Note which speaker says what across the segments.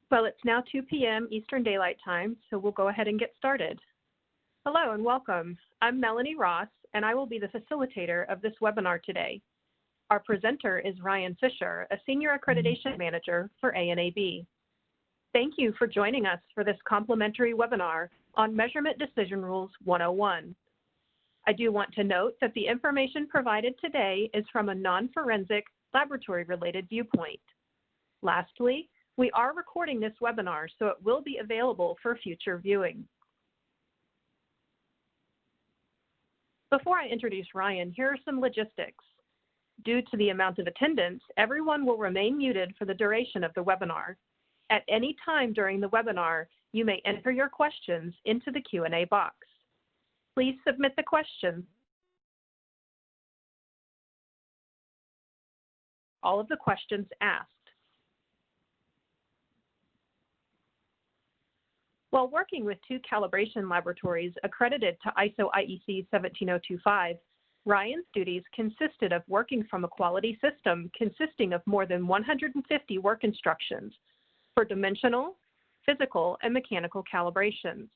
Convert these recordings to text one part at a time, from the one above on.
Speaker 1: Well, it's now 2 p.m. Eastern Daylight Time, so we'll go ahead and get started. Hello and welcome. I'm Melanie Ross, and I will be the facilitator of this webinar today. Our presenter is Ryan Fisher, a Senior Accreditation Manager for ANAB. Thank you for joining us for this complimentary webinar on Measurement Decision Rules 101. I do want to note that the information provided today is from a non-forensic, laboratory-related viewpoint. Lastly, we are recording this webinar, so it will be available for future viewing. Before I introduce Ryan, here are some logistics. Due to the amount of attendance, everyone will remain muted for the duration of the webinar. At any time during the webinar, you may enter your questions into the Q&A box. Please submit the question. All of the questions asked. While working with 2 calibration laboratories accredited to ISO IEC 17025, Ryan's duties consisted of working from a quality system consisting of more than 150 work instructions for dimensional, physical, and mechanical calibrations.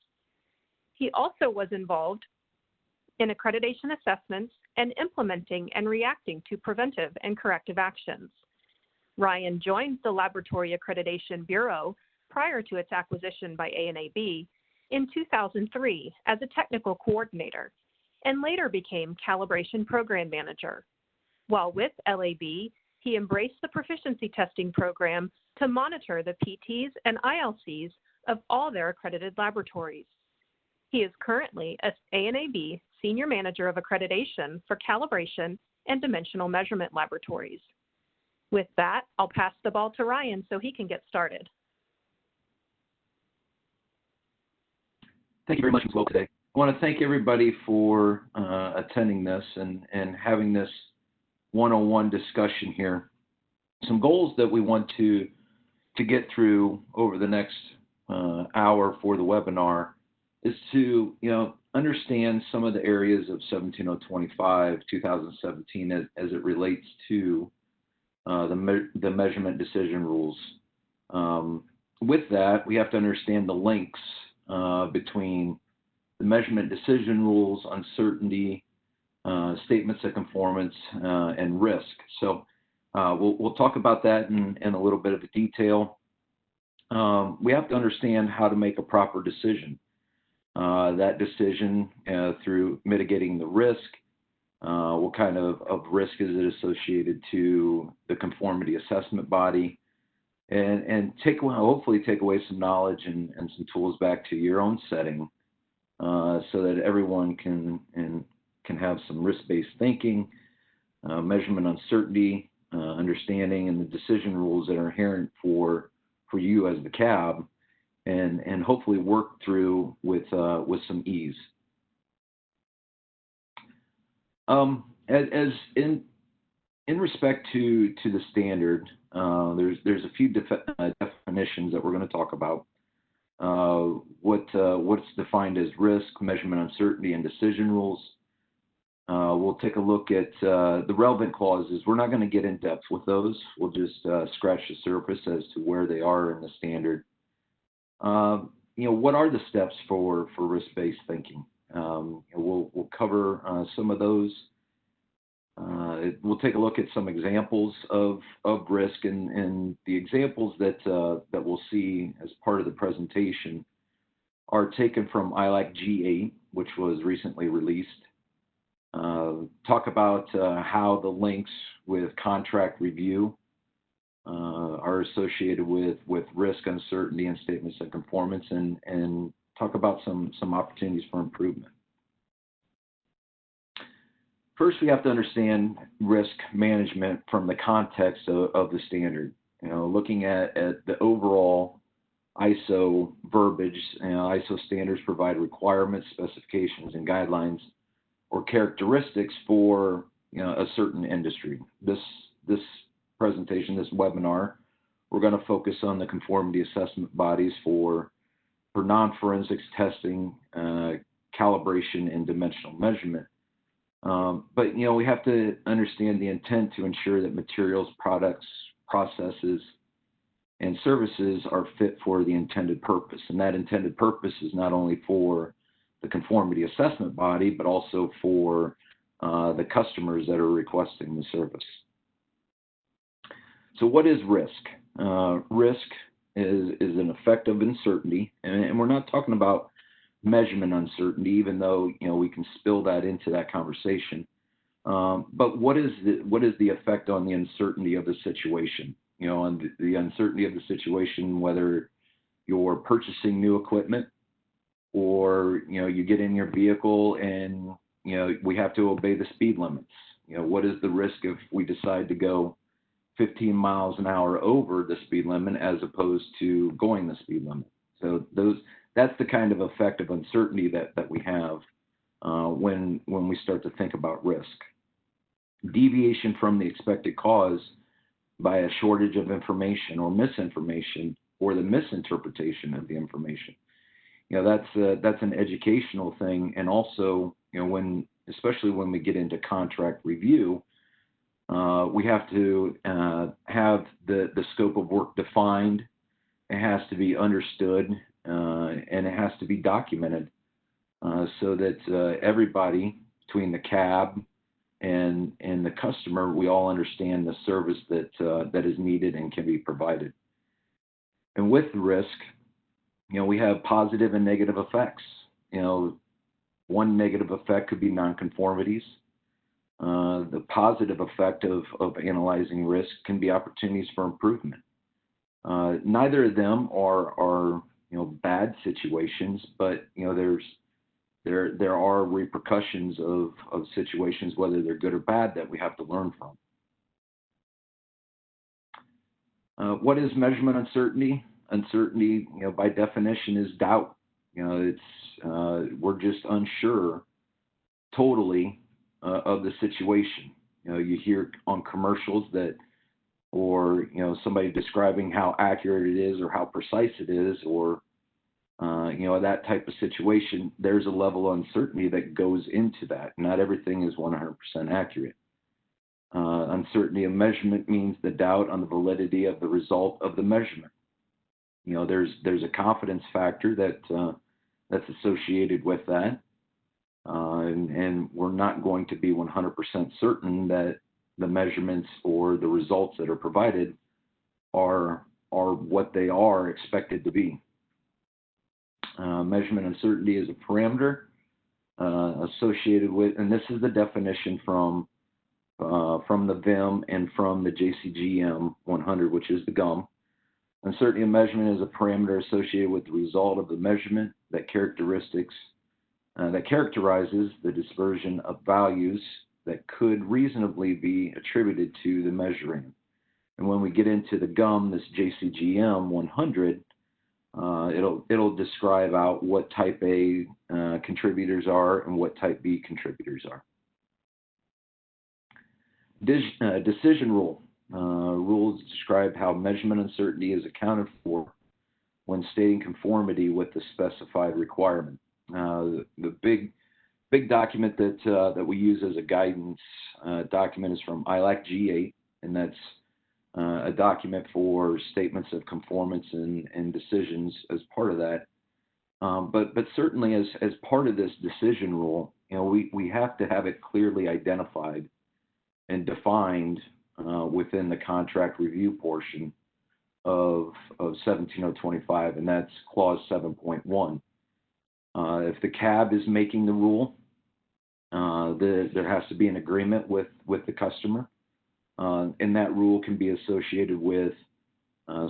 Speaker 1: He also was involved in accreditation assessments and implementing and reacting to preventive and corrective actions. Ryan joined the Laboratory Accreditation Bureau prior to its acquisition by ANAB in 2003 as a technical coordinator and later became Calibration Program Manager. While with LAB, he embraced the proficiency testing program to monitor the PTs and ILCs of all their accredited laboratories. He is currently an ANAB Senior Manager of Accreditation for Calibration and Dimensional Measurement Laboratories. With that, I'll pass the ball to Ryan so he can get started.
Speaker 2: Thank you very much, Ms. Will, today. I want to thank everybody for attending this and having this one-on-one discussion here. Some goals that we want to get through over the next hour for the webinar is to, understand some of the areas of 17025, 2017 as it relates to the measurement decision rules. With that, we have to understand the links between the measurement decision rules, uncertainty, statements of conformance, and risk. So we'll talk about that in a little bit of detail. We have to understand how to make a proper decision. That decision through mitigating the risk, what kind of risk is it associated to the conformity assessment body, and hopefully take away some knowledge and some tools back to your own setting so that everyone can have some risk-based thinking, measurement uncertainty, understanding, and the decision rules that are inherent for you as the CAB, and hopefully work through with some ease. As in respect to the standard, there's a few definitions that we're going to talk about. What's defined as risk, measurement uncertainty, and decision rules. We'll take a look at the relevant clauses. We're not going to get in depth with those. We'll just scratch the surface as to where they are in the standard. What are the steps for risk-based thinking? We'll cover some of those. We'll take a look at some examples of risk, and the examples that we'll see as part of the presentation are taken from ILAC G8, which was recently released. Talk about how the links with contract review are associated with risk, uncertainty, and statements of conformance, and talk about some opportunities for improvement. First, we have to understand risk management from the context of the standard. Looking at the overall ISO verbiage, ISO standards provide requirements, specifications, and guidelines or characteristics for a certain industry. This presentation, this webinar, we're going to focus on the conformity assessment bodies for non-forensics testing, calibration, and dimensional measurement. But we have to understand the intent to ensure that materials, products, processes, and services are fit for the intended purpose. And that intended purpose is not only for the conformity assessment body, but also for the customers that are requesting the service. So what is risk? Risk is an effect of uncertainty, and we're not talking about measurement uncertainty, even though we can spill that into that conversation. But what is the effect on the uncertainty of the situation? On the uncertainty of the situation, whether you're purchasing new equipment or you get in your vehicle and we have to obey the speed limits. What is the risk if we decide to go 15 miles an hour over the speed limit as opposed to going the speed limit? So that's the kind of effect of uncertainty that we have when we start to think about risk. Deviation from the expected cause by a shortage of information or misinformation or the misinterpretation of the information. That's an educational thing, and also especially when we get into contract review, we have to have the scope of work defined. It has to be understood, and it has to be documented so that everybody between the cab and the customer, we all understand the service that is needed and can be provided. And with the risk, we have positive and negative effects. One negative effect could be nonconformities. The positive effect of analyzing risk can be opportunities for improvement. Neither of them are bad situations, but there are repercussions of situations, whether they're good or bad, that we have to learn from. What is measurement uncertainty? Uncertainty, by definition, is doubt. We're just unsure totally of the situation. You hear on commercials or somebody describing how accurate it is or how precise it is, or that type of situation. There's a level of uncertainty that goes into that. Not everything is 100% accurate. Uncertainty of measurement means the doubt on the validity of the result of the measurement. There's a confidence factor that's associated with that, and we're not going to be 100% certain that the measurements or the results that are provided are what they are expected to be. Measurement uncertainty is a parameter associated with, and this is the definition from the VIM and from the JCGM 100, which is the GUM. Uncertainty of measurement is a parameter associated with the result of the measurement that characterizes the dispersion of values that could reasonably be attributed to the measuring. And when we get into the GUM, this JCGM 100, it'll describe out what type A contributors are and what type B contributors are. Decision rule. Rules describe how measurement uncertainty is accounted for when stating conformity with the specified requirement. The big document that we use as a guidance document is from ILAC G8, and that's a document for statements of conformance and decisions as part of that. But certainly as part of this decision rule, we have to have it clearly identified and defined within the contract review portion of 17025, and that's clause 7.1. If the CAB is making the rule, there has to be an agreement with the customer, and that rule can be associated with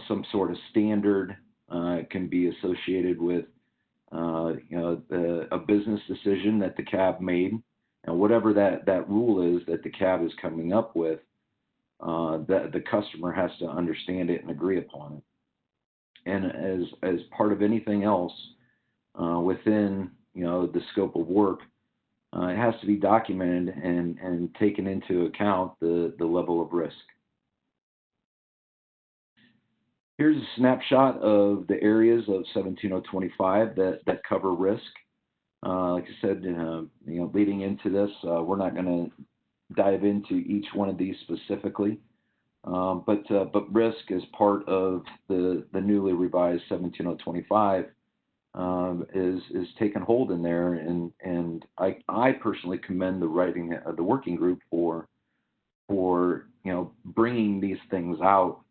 Speaker 2: some sort of standard. It can be associated with a business decision that the CAB made, and whatever that rule is that the CAB is coming up with, that the customer has to understand it and agree upon it. And as part of anything else within the scope of work, it has to be documented and taken into account the level of risk. Here's a snapshot of the areas of 17025 that cover risk. Like I said, leading into this, we're not going to dive into each one of these specifically, But risk as part of the newly revised 17025 is taken hold in there, and I personally commend the writing of the working group for bringing these things out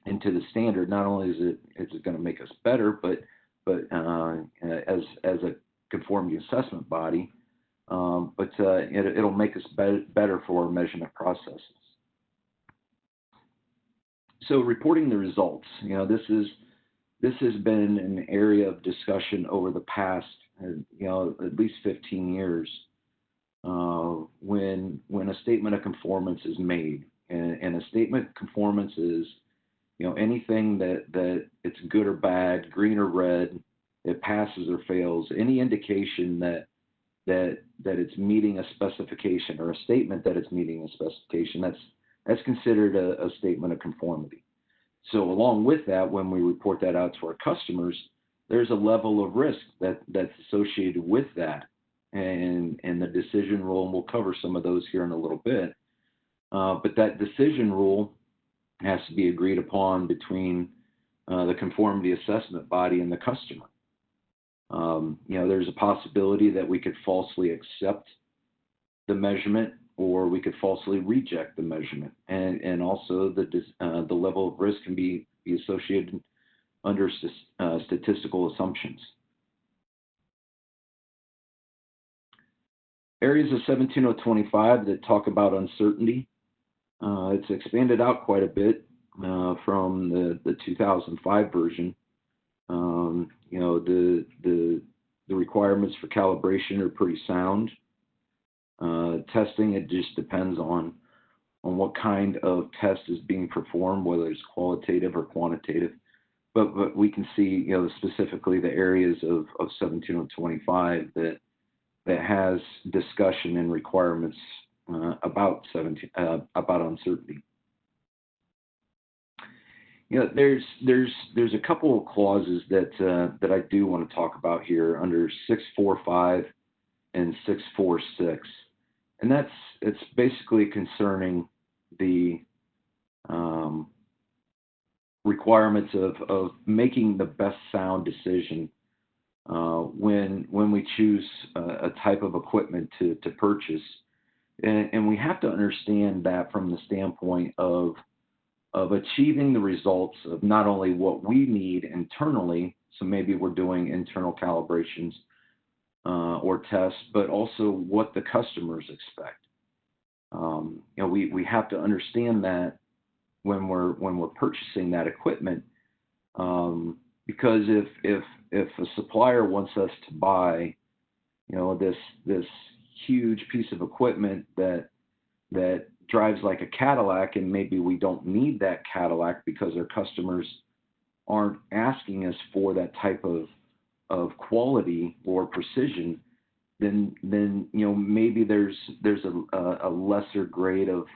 Speaker 2: into the standard. Not only is it going to make us better, but as a conformity assessment body, but it'll make us better for our measurement processes. So reporting the results, this has been an area of discussion over the past, at least 15 years, when a statement of conformance is made, and a statement of conformance is, anything that it's good or bad, green or red, it passes or fails, any indication that it's meeting a specification, or a statement that it's meeting a specification, that's considered a statement of conformity. So along with that, when we report that out to our customers, there's a level of risk that's associated with that, and the decision rule, and we'll cover some of those here in a little bit, but that decision rule has to be agreed upon between the conformity assessment body and the customer. There's a possibility that we could falsely accept the measurement, or we could falsely reject the measurement, and also the level of risk can be associated under statistical assumptions. Areas of 17025 that talk about uncertainty. It's expanded out quite a bit from the 2005 version. The requirements for calibration are pretty sound. Testing, it just depends on what kind of test is being performed, whether it's qualitative or quantitative. But we can see, specifically the areas of 17025 that has discussion and requirements about uncertainty. There's a couple of clauses that I do want to talk about here under 645 and 646, and it's basically concerning the requirements of making the best sound decision when we choose a type of equipment to purchase, and we have to understand that from the standpoint of achieving the results of not only what we need internally, so maybe we're doing internal calibrations or tests, but also what the customers expect. We have to understand that when we're purchasing that equipment, because if a supplier wants us to buy, this huge piece of equipment that drives like a Cadillac, and maybe we don't need that Cadillac because our customers aren't asking us for that type of quality or precision, then maybe there's a lesser grade of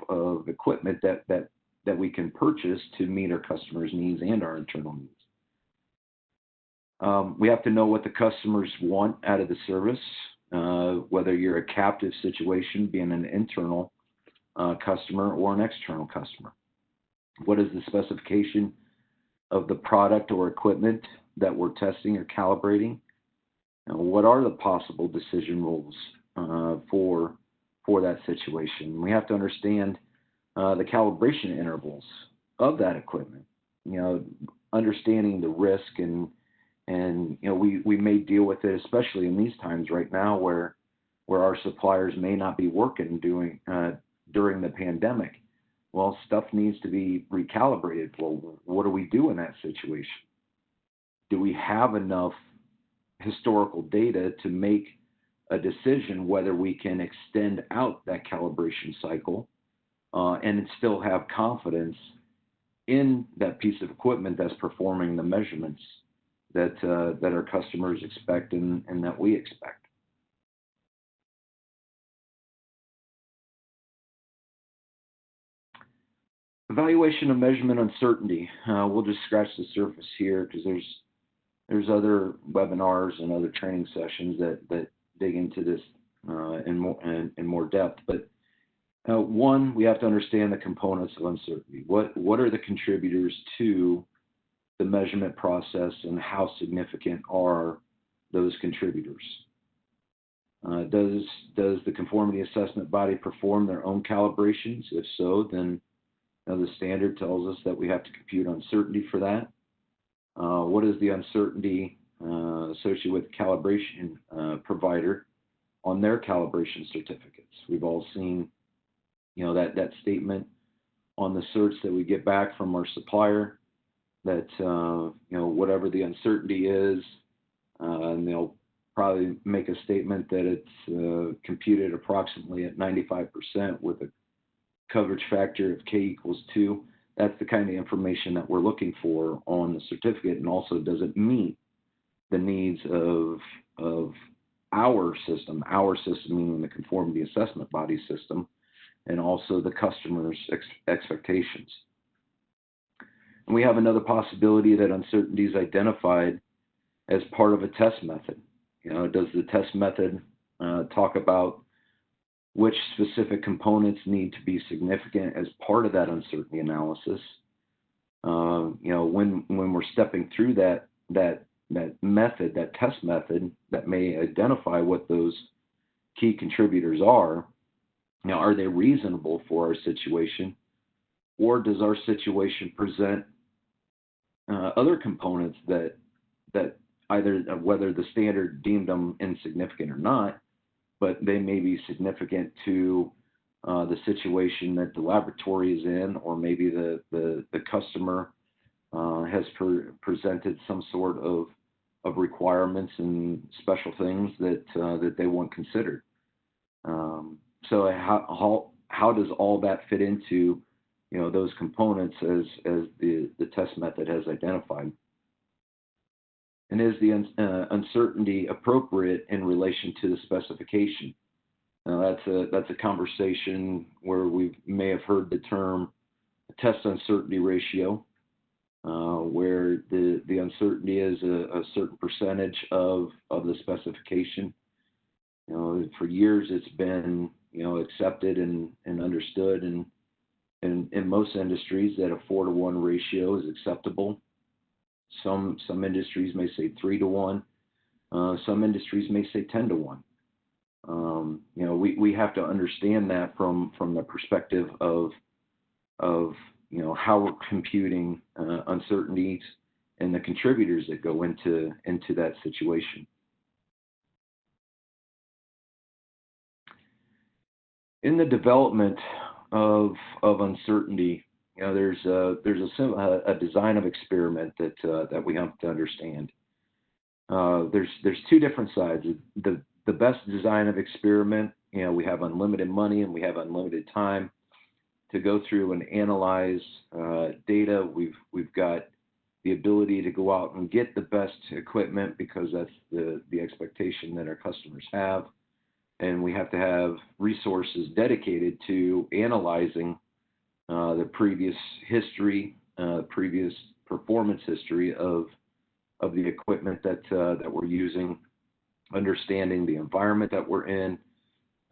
Speaker 2: equipment that we can purchase to meet our customers' needs and our internal needs. We have to know what the customers want out of the service, whether you're a captive situation, being an internal customer or an external customer. What is the specification of the product or equipment that we're testing or calibrating? What are the possible decision rules for that situation? We have to understand the calibration intervals of that equipment. Understanding the risk, and we may deal with it, especially in these times right now where our suppliers may not be working during the pandemic. Well, stuff needs to be recalibrated. Well, what do we do in that situation? Do we have enough historical data to make a decision whether we can extend out that calibration cycle and still have confidence in that piece of equipment that's performing the measurements that our customers expect and that we expect? Evaluation of measurement uncertainty. We'll just scratch the surface here because there's other webinars and other training sessions that dig into this in more depth. But One, we have to understand the components of uncertainty. What are the contributors to the measurement process, and how significant are those contributors? Does the conformity assessment body perform their own calibrations? If so, then the standard tells us that we have to compute uncertainty for that. What is the uncertainty associated with the calibration provider on their calibration certificates? We've all seen, that statement on the certs that we get back from our supplier that, whatever the uncertainty is, and they'll probably make a statement that it's computed approximately at 95% with a coverage factor of K equals 2. That's the kind of information that we're looking for on the certificate, and also does it meet the needs of our system meaning the conformity assessment body system, and also the customer's expectations. And we have another possibility that uncertainty is identified as part of a test method. Does the test method talk about which specific components need to be significant as part of that uncertainty analysis? When we're stepping through that method, that test method that may identify what those key contributors are, are they reasonable for our situation, or does our situation present other components that either whether the standard deemed them insignificant or not, but they may be significant to the situation that the laboratory is in, or maybe the customer has presented some sort of requirements and special things that they want considered. So how does all that fit into those components as the test method has identified? And is the uncertainty appropriate in relation to the specification? Now that's a conversation where we may have heard the term test uncertainty ratio, where the uncertainty is a certain percentage of the specification. For years it's been accepted and understood, and in most industries that a 4-to-1 ratio is acceptable. Some industries may say 3-to-1. Some industries may say 10-to-1. We have to understand that from the perspective of how we're computing uncertainties and the contributors that go into that situation. In the development of uncertainty, there's a design of experiment that we have to understand. There's two different sides. The best design of experiment, we have unlimited money and we have unlimited time to go through and analyze data. We've got the ability to go out and get the best equipment because that's the expectation that our customers have. And we have to have resources dedicated to analyzing the previous history, previous performance history of the equipment that we're using, understanding the environment that we're in,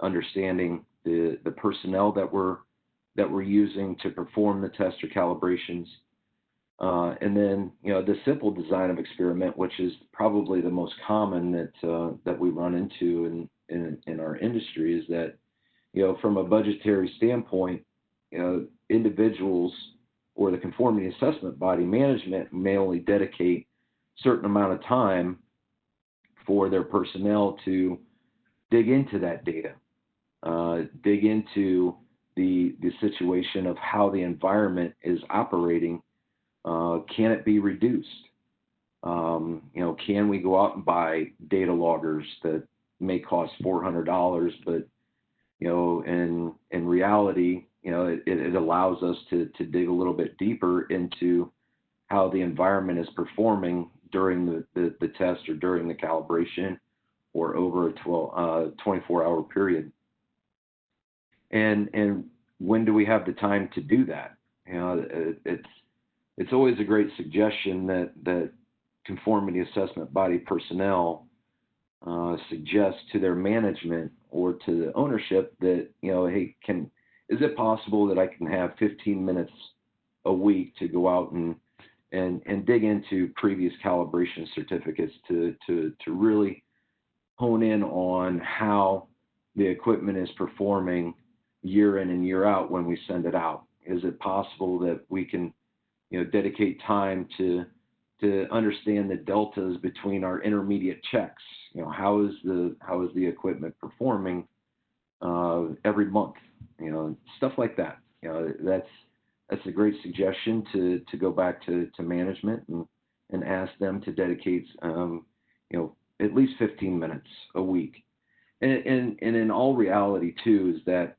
Speaker 2: understanding the personnel that we're using to perform the test or calibrations, and then the simple design of experiment, which is probably the most common that we run into in our industry, is that from a budgetary standpoint, individuals or the conformity assessment body management may only dedicate a certain amount of time for their personnel to dig into that data, dig into the situation of how the environment is operating. Can it be reduced? Can we go out and buy data loggers that may cost $400, but in reality, it allows us to dig a little bit deeper into how the environment is performing during the test or during the calibration or over a 24-hour period. And when do we have the time to do that? It's always a great suggestion that conformity assessment body personnel suggest to their management or to the ownership that, hey, is it possible that I can have 15 minutes a week to go out and dig into previous calibration certificates to really hone in on how the equipment is performing year in and year out when we send it out? Is it possible that we can, dedicate time to understand the deltas between our intermediate checks? How is the equipment performing every month? Stuff like that. That's a great suggestion to go back to management and ask them to dedicate at least 15 minutes a week. And in all reality too is that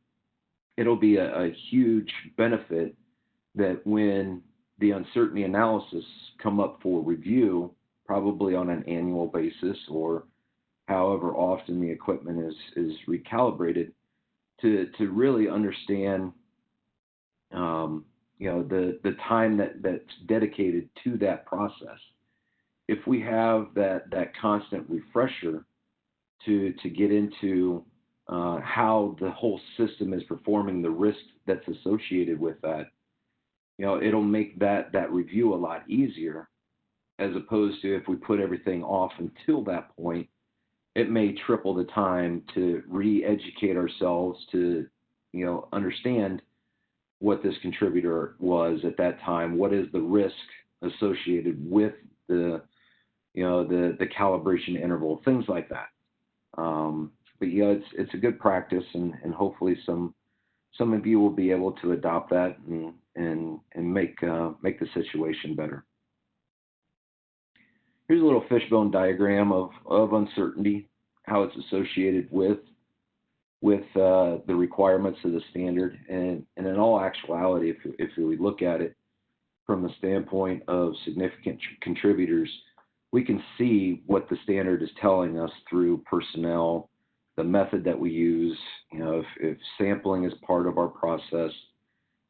Speaker 2: it'll be a huge benefit that when the uncertainty analysis come up for review, probably on an annual basis or however often the equipment is recalibrated, to really understand the time that's dedicated to that process. If we have that constant refresher to get into how the whole system is performing, the risk that's associated with that, it'll make that review a lot easier, as opposed to if we put everything off until that point, it may triple the time to re-educate ourselves to, understand what this contributor was at that time. What is the risk associated with the calibration interval, things like that. But it's a good practice, and hopefully some of you will be able to adopt that and make the situation better. Here's a little fishbone diagram of uncertainty, how it's associated with the requirements of the standard, and in all actuality, if we look at it from the standpoint of significant contributors, we can see what the standard is telling us through personnel, the method that we use, if sampling is part of our process,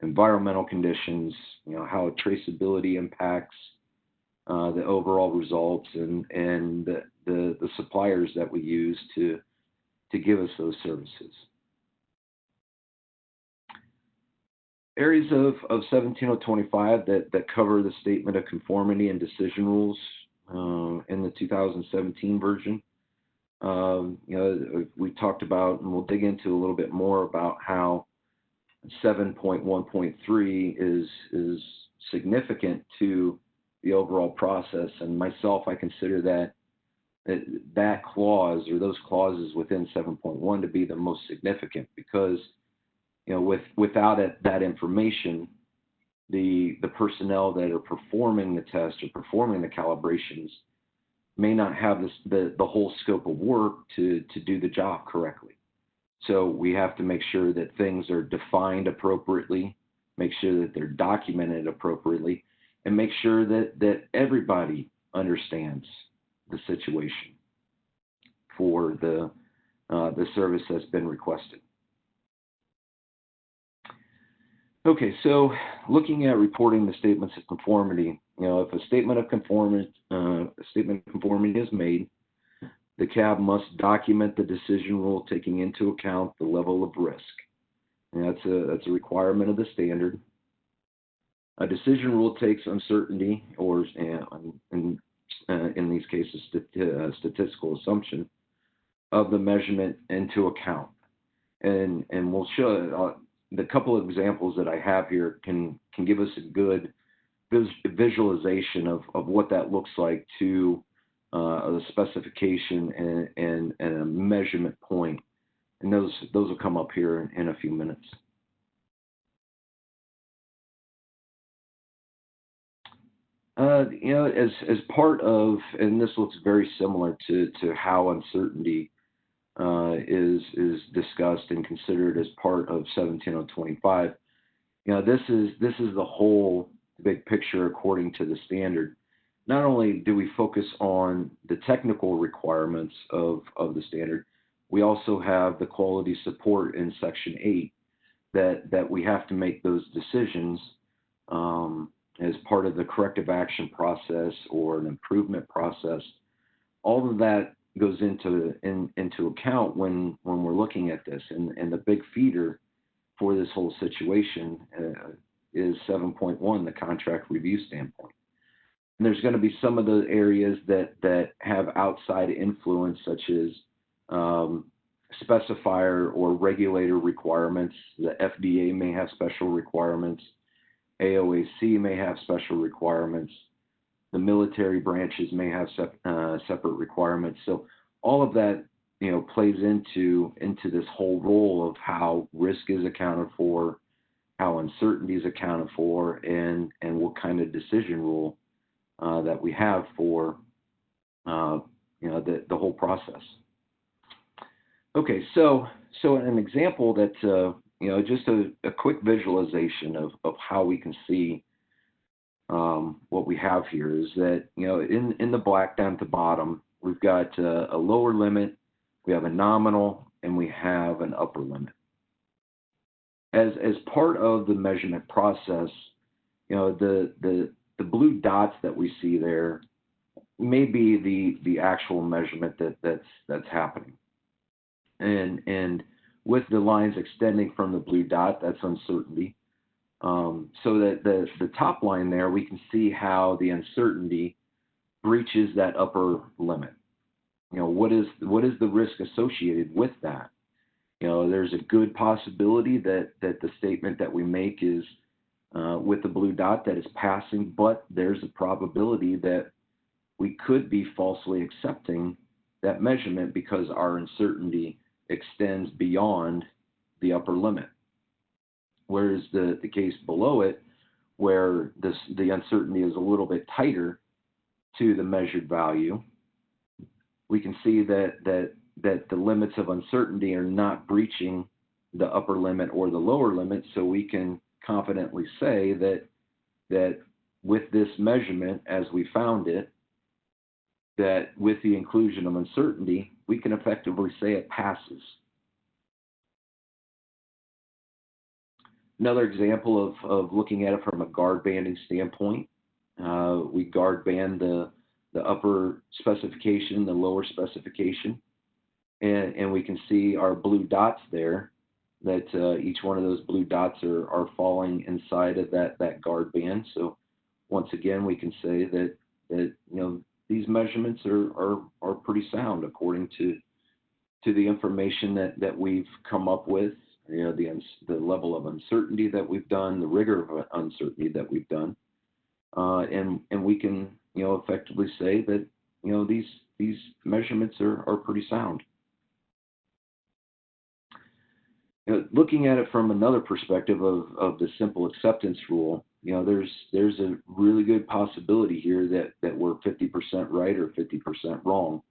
Speaker 2: environmental conditions, how traceability impacts the overall results, and the suppliers that we use to give us those services. Areas of 17025 that cover the statement of conformity and decision rules in the 2017 version. We talked about, and we'll dig into a little bit more about how 7.1.3 is significant to the overall process. And myself, I consider that clause, or those clauses within 7.1, to be the most significant, because without that information, the personnel that are performing the test or performing the calibrations may not have the whole scope of work to do the job correctly. So we have to make sure that things are defined appropriately, make sure that they're documented appropriately, and make sure that everybody understands the situation for the service that's been requested. Okay, so looking at reporting the statements of conformity, if a statement of conformity is made, the CAB must document the decision rule taking into account the level of risk. And that's a requirement of the standard. A decision rule takes uncertainty, or in these cases, statistical assumption of the measurement into account. And we'll show the couple of examples that I have here can give us a good visualization of what that looks like to a specification and a measurement point. And those will come up here in a few minutes. As part of, and this looks very similar to how uncertainty is discussed and considered as part of 17025. This is the whole big picture according to the standard. Not only do we focus on the technical requirements of the standard, we also have the quality support in Section 8 that we have to make those decisions as part of the corrective action process or an improvement process. All of that goes into account when we're looking at this. And the big feeder for this whole situation is 7.1, the contract review standpoint. And there's going to be some of the areas that have outside influence, such as specifier or regulator requirements. The FDA may have special requirements. AOAC may have special requirements. The military branches may have separate requirements. So all of that, plays into this whole role of how risk is accounted for, how uncertainty is accounted for, and what kind of decision rule that we have for the whole process. Okay, so an example that just a quick visualization of how we can see what we have here is that in the black down at the bottom, we've got a lower limit, we have a nominal, and we have an upper limit. As part of the measurement process, the blue dots that we see there may be the actual measurement that's happening, and with the lines extending from the blue dot, that's uncertainty. So that the top line there, we can see how the uncertainty breaches that upper limit. What is the risk associated with that? There's a good possibility that the statement that we make is with the blue dot that is passing, but there's a probability that we could be falsely accepting that measurement because our uncertainty extends beyond the upper limit. Whereas the case below it, where the uncertainty is a little bit tighter to the measured value, we can see that the limits of uncertainty are not breaching the upper limit or the lower limit, so we can confidently say that with this measurement, as we found it, that with the inclusion of uncertainty, we can effectively say it passes. Another example of looking at it from a guard banding standpoint, we guard band the upper specification, the lower specification, and we can see our blue dots there, that each one of those blue dots are falling inside of that guard band. So once again, we can say that these measurements are pretty sound according to the information that we've come up with, the level of uncertainty that we've done, the rigor of uncertainty that we've done, and we can effectively say that these measurements are pretty sound. Looking at it from another perspective of the simple acceptance rule, there's a really good possibility here that we're 50% right or 50% wrong.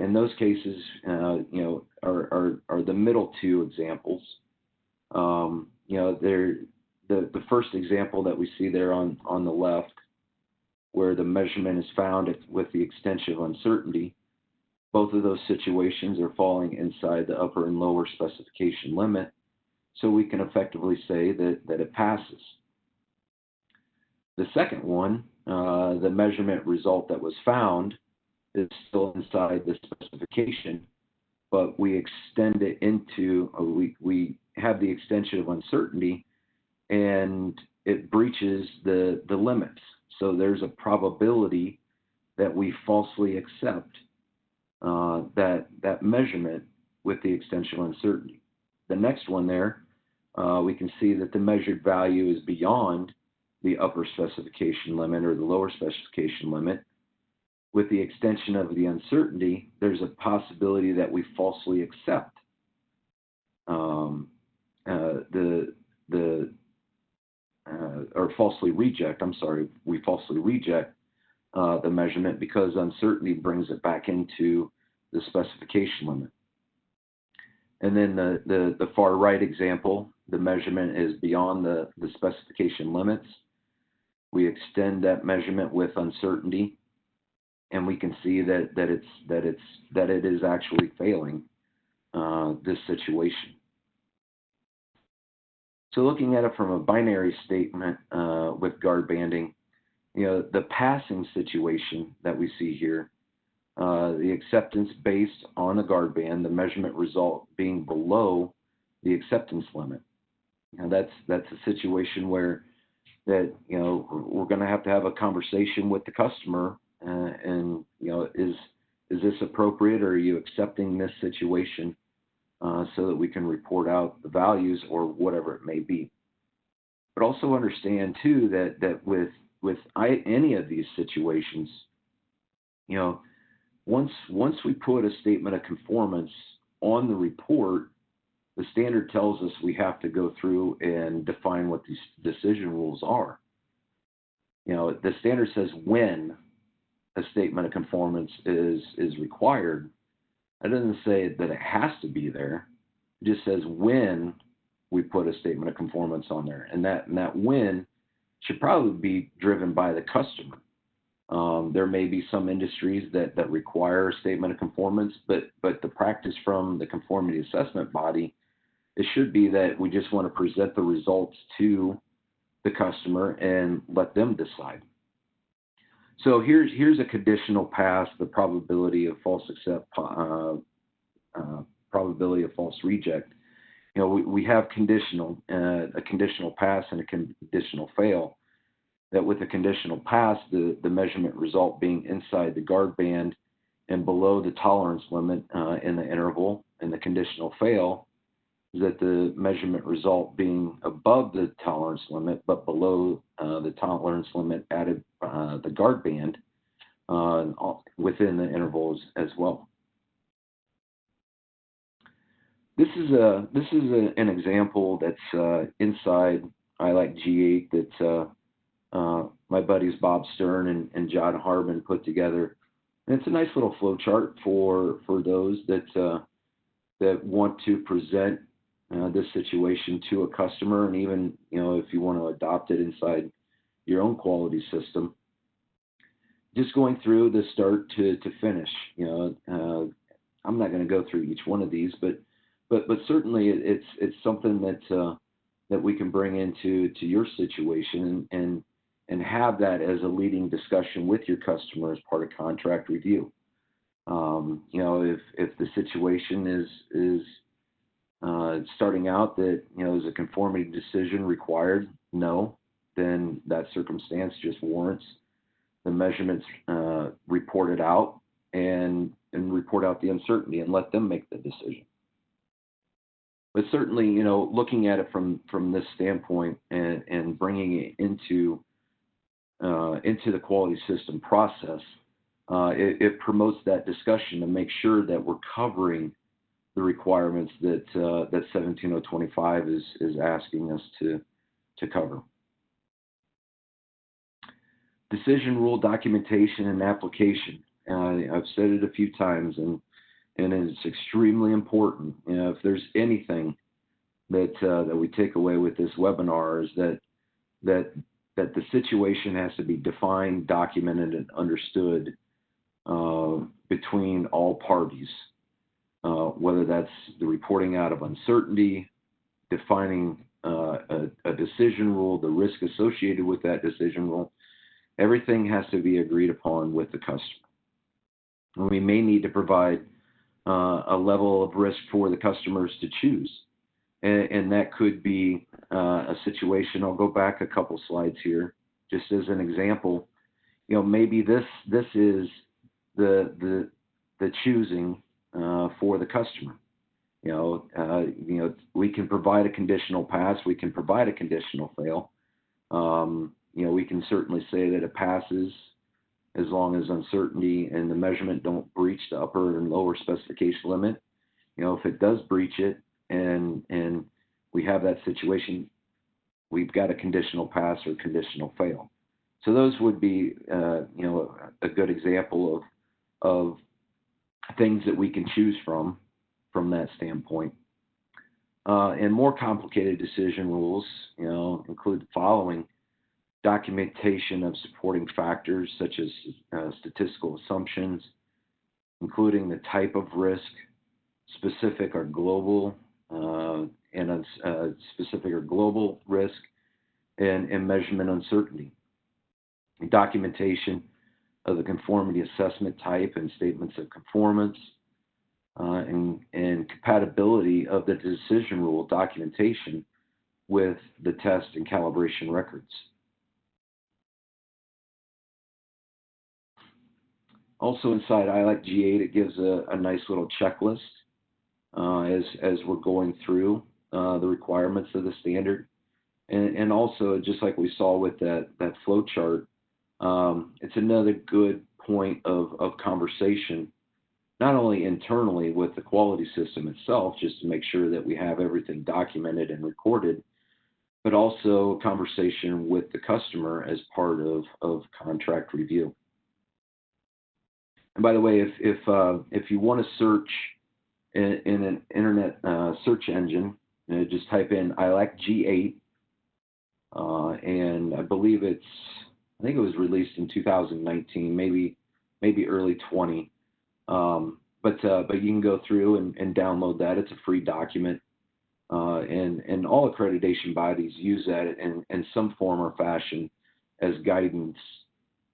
Speaker 2: In those cases, are the middle two examples. They're the first example that we see there on the left, where the measurement is found with the extension of uncertainty. Both of those situations are falling inside the upper and lower specification limit, so we can effectively say that it passes. The second one, the measurement result that was found is still inside the specification, but we extend it into, we have the extension of uncertainty, and it breaches the limits. So there's a probability that we falsely accept that measurement with the extension of uncertainty. The next one there, we can see that the measured value is beyond the upper specification limit or the lower specification limit. With the extension of the uncertainty, there's a possibility that we falsely accept or falsely reject. We falsely reject the measurement because uncertainty brings it back into the specification limit. And then the far right example, the measurement is beyond the specification limits. We extend that measurement with uncertainty, and we can see that it is actually failing this situation. So looking at it from a binary statement with guard banding, the passing situation that we see here, the acceptance based on the guard band, the measurement result being below the acceptance limit. That's a situation where that we're going to have a conversation with the customer, and is this appropriate, or are you accepting this situation, so that we can report out the values or whatever it may be. But also understand too that with any of these situations, once we put a statement of conformance on the report, the standard tells us we have to go through and define what these decision rules are. The standard says when a statement of conformance is required. It doesn't say that it has to be there. It just says when we put a statement of conformance on there, and that when should probably be driven by the customer. There may be some industries that require a statement of conformance, but the practice from the conformity assessment body, it should be that we just want to present the results to the customer and let them decide. So here's a conditional pass, the probability of false accept, probability of false reject. We have a conditional pass and a conditional fail. That with a conditional pass, the measurement result being inside the guard band and below the tolerance limit in the interval, and the conditional fail is that the measurement result being above the tolerance limit but below the tolerance limit at the guard band within the intervals as well. This is an example that's inside ILAC G8 that my buddies Bob Stern and John Harbin put together, and it's a nice little flow chart for those that want to present this situation to a customer, and even if you want to adopt it inside your own quality system. Just going through the start to finish. I'm not going to go through each one of these, but certainly it's something that we can bring into your situation and have that as a leading discussion with your customer as part of contract review. If the situation is starting out that is a conformity decision required, no, then that circumstance just warrants the measurements reported out and report out the uncertainty and let them make the decision. But certainly, looking at it from this standpoint and bringing it into the quality system process, it promotes that discussion to make sure that we're covering the requirements that 17025 is asking us to cover. Decision rule documentation and application. I've said it a few times, and it's extremely important. If there's anything that we take away with this webinar, is that the situation has to be defined, documented, and understood between all parties, whether that's the reporting out of uncertainty, defining a decision rule, the risk associated with that decision rule. Everything has to be agreed upon with the customer. And we may need to provide a level of risk for the customers to choose. And that could be a situation. I'll go back a couple slides here, just as an example. Maybe this is the choosing for the customer. We can provide a conditional pass. We can provide a conditional fail. We can certainly say that it passes as long as uncertainty and the measurement don't breach the upper and lower specification limit. If it does breach it and we have that situation, we've got a conditional pass or conditional fail. So those would be, a good example of things that we can choose from that standpoint. And more complicated decision rules, include the following: documentation of supporting factors such as statistical assumptions, including the type of risk, specific or global, specific or global risk, and measurement uncertainty. Documentation of the conformity assessment type and statements of conformance, and compatibility of the decision rule documentation with the test and calibration records. Also inside ILAC G8, it gives a nice little checklist as we're going through the requirements of the standard. And also, just like we saw with that flow chart, it's another good point of conversation, not only internally with the quality system itself, just to make sure that we have everything documented and recorded, but also conversation with the customer as part of contract review. And by the way, if you want to search in an internet search engine, just type in ILAC G8, and I believe I think it was released in 2019, maybe early 20. But you can go through and download that. It's a free document, and all accreditation bodies use that in some form or fashion as guidance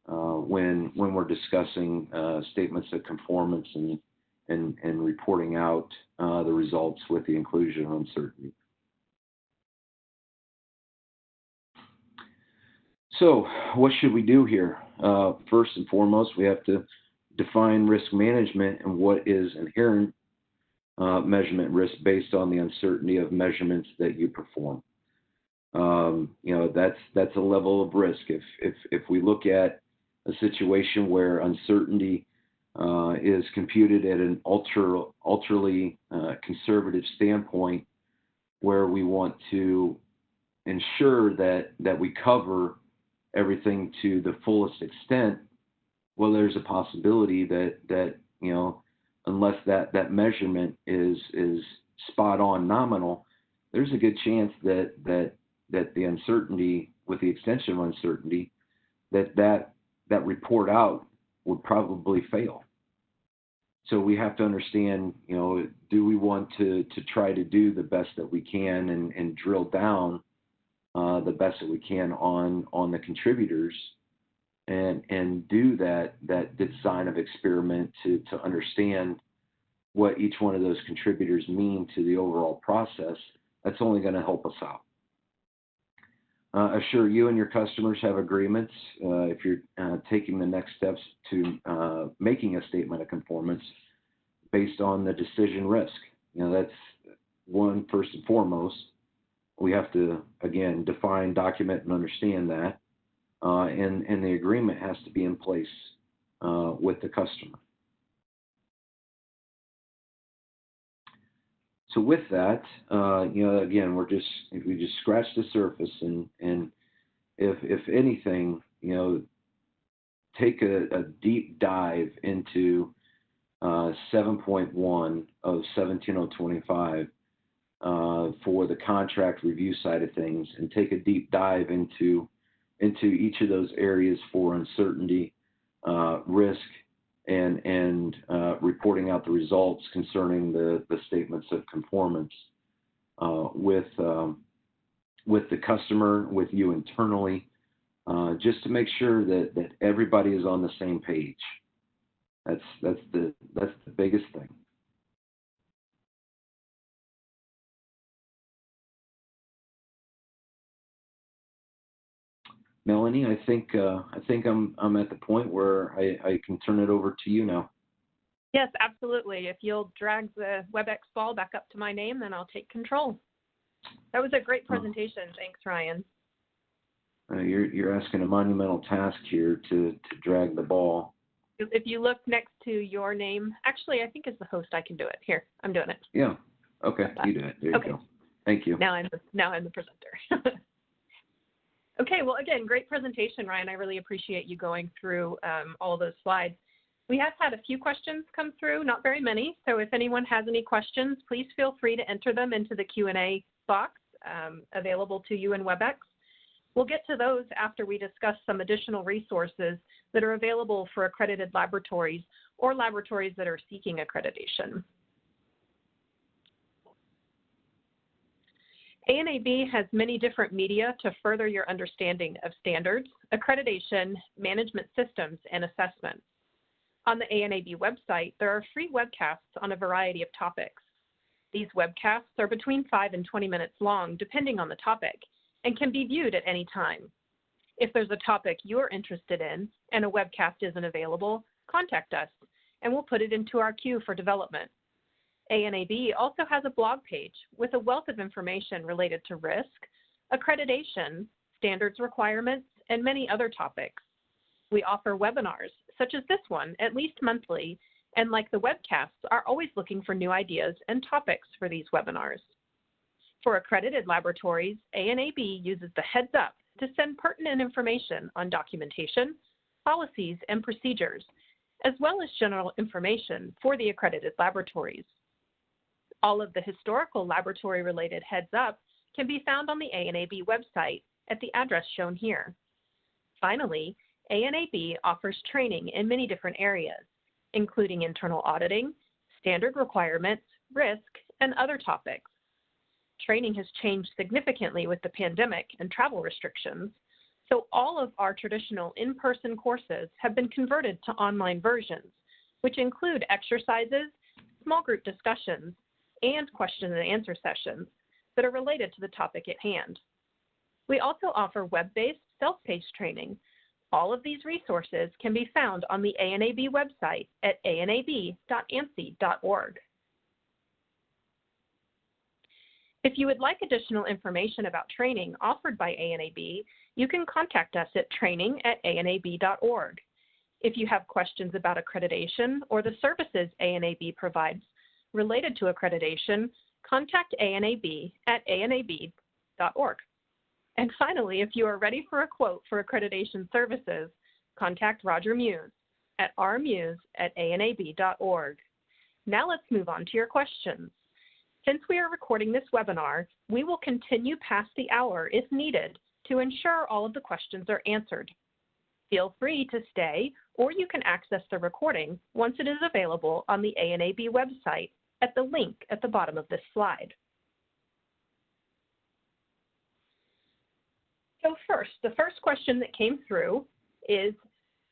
Speaker 2: when we're discussing statements of conformance and reporting out the results with the inclusion of uncertainty. So what should we do here? First and foremost, we have to define risk management and what is inherent measurement risk based on the uncertainty of measurements that you perform. That's a level of risk. If we look at a situation where uncertainty is computed at an ultrally conservative standpoint, where we want to ensure that we cover everything to the fullest extent, well, there's a possibility that unless that measurement is spot on nominal, there's a good chance that the uncertainty, with the extension of uncertainty, that report out would probably fail. So we have to understand, do we want to try to do the best that we can and drill down the best that we can on the contributors and do that design of experiment to understand what each one of those contributors mean to the overall process. That's only going to help us out. Assure you and your customers have agreements if you're taking the next steps to making a statement of conformance based on the decision risk. That's one, first and foremost. We have to, again, define, document, and understand that. And the agreement has to be in place with the customer. So with that, again, we just scratch the surface, and if anything, take a deep dive into 7.1 of 17025 for the contract review side of things, and take a deep dive into each of those areas for uncertainty, risk, and reporting out the results concerning the statements of conformance with the customer, with you internally, just to make sure that everybody is on the same page. That's the biggest thing. Melanie, I think I'm at the point where I can turn it over to you now.
Speaker 1: Yes, absolutely. If you'll drag the WebEx ball back up to my name, then I'll take control. That was a great presentation. Thanks, Ryan.
Speaker 2: You're asking a monumental task here to drag the ball.
Speaker 1: If you look next to your name, actually, I think as the host, I can do it. Here, I'm doing it.
Speaker 2: Yeah. Okay, you do it. There you go. Thank you.
Speaker 1: Now I'm the presenter. Okay, well, again, great presentation, Ryan. I really appreciate you going through all of those slides. We have had a few questions come through, not very many. So if anyone has any questions, please feel free to enter them into the Q&A box available to you in WebEx. We'll get to those after we discuss some additional resources that are available for accredited laboratories or laboratories that are seeking accreditation. ANAB has many different media to further your understanding of standards, accreditation, management systems, and assessments. On the ANAB website, there are free webcasts on a variety of topics. These webcasts are between 5 and 20 minutes long, depending on the topic, and can be viewed at any time. If there's a topic you're interested in and a webcast isn't available, contact us, and we'll put it into our queue for development. ANAB also has a blog page with a wealth of information related to risk, accreditation, standards requirements, and many other topics. We offer webinars, such as this one, at least monthly, and like the webcasts, are always looking for new ideas and topics for these webinars. For accredited laboratories, ANAB uses the heads up to send pertinent information on documentation, policies, and procedures, as well as general information for the accredited laboratories. All of the historical laboratory-related heads up can be found on the ANAB website at the address shown here. Finally, ANAB offers training in many different areas, including internal auditing, standard requirements, risk, and other topics. Training has changed significantly with the pandemic and travel restrictions, so all of our traditional in-person courses have been converted to online versions, which include exercises, small group discussions, and question and answer sessions that are related to the topic at hand. We also offer web-based self-paced training. All of these resources can be found on the ANAB website at anab.ansi.org. If you would like additional information about training offered by ANAB, you can contact us at training@anab.org. If you have questions about accreditation or the services ANAB provides related to accreditation, contact ANAB at anab.org. And finally, if you are ready for a quote for accreditation services, contact Roger Muse at rmuse@anab.org. Now let's move on to your questions. Since we are recording this webinar, we will continue past the hour if needed to ensure all of the questions are answered. Feel free to stay, or you can access the recording once it is available on the ANAB website at the link at the bottom of this slide. So the first question that came through is,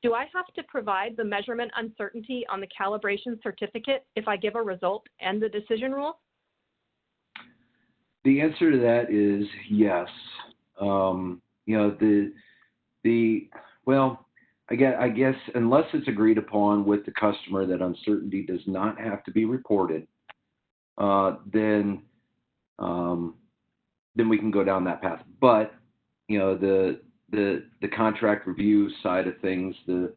Speaker 1: do I have to provide the measurement uncertainty on the calibration certificate if I give a result and the decision rule?
Speaker 2: The answer to that is yes. I guess unless it's agreed upon with the customer that uncertainty does not have to be reported, then we can go down that path. But the contract review side of things, the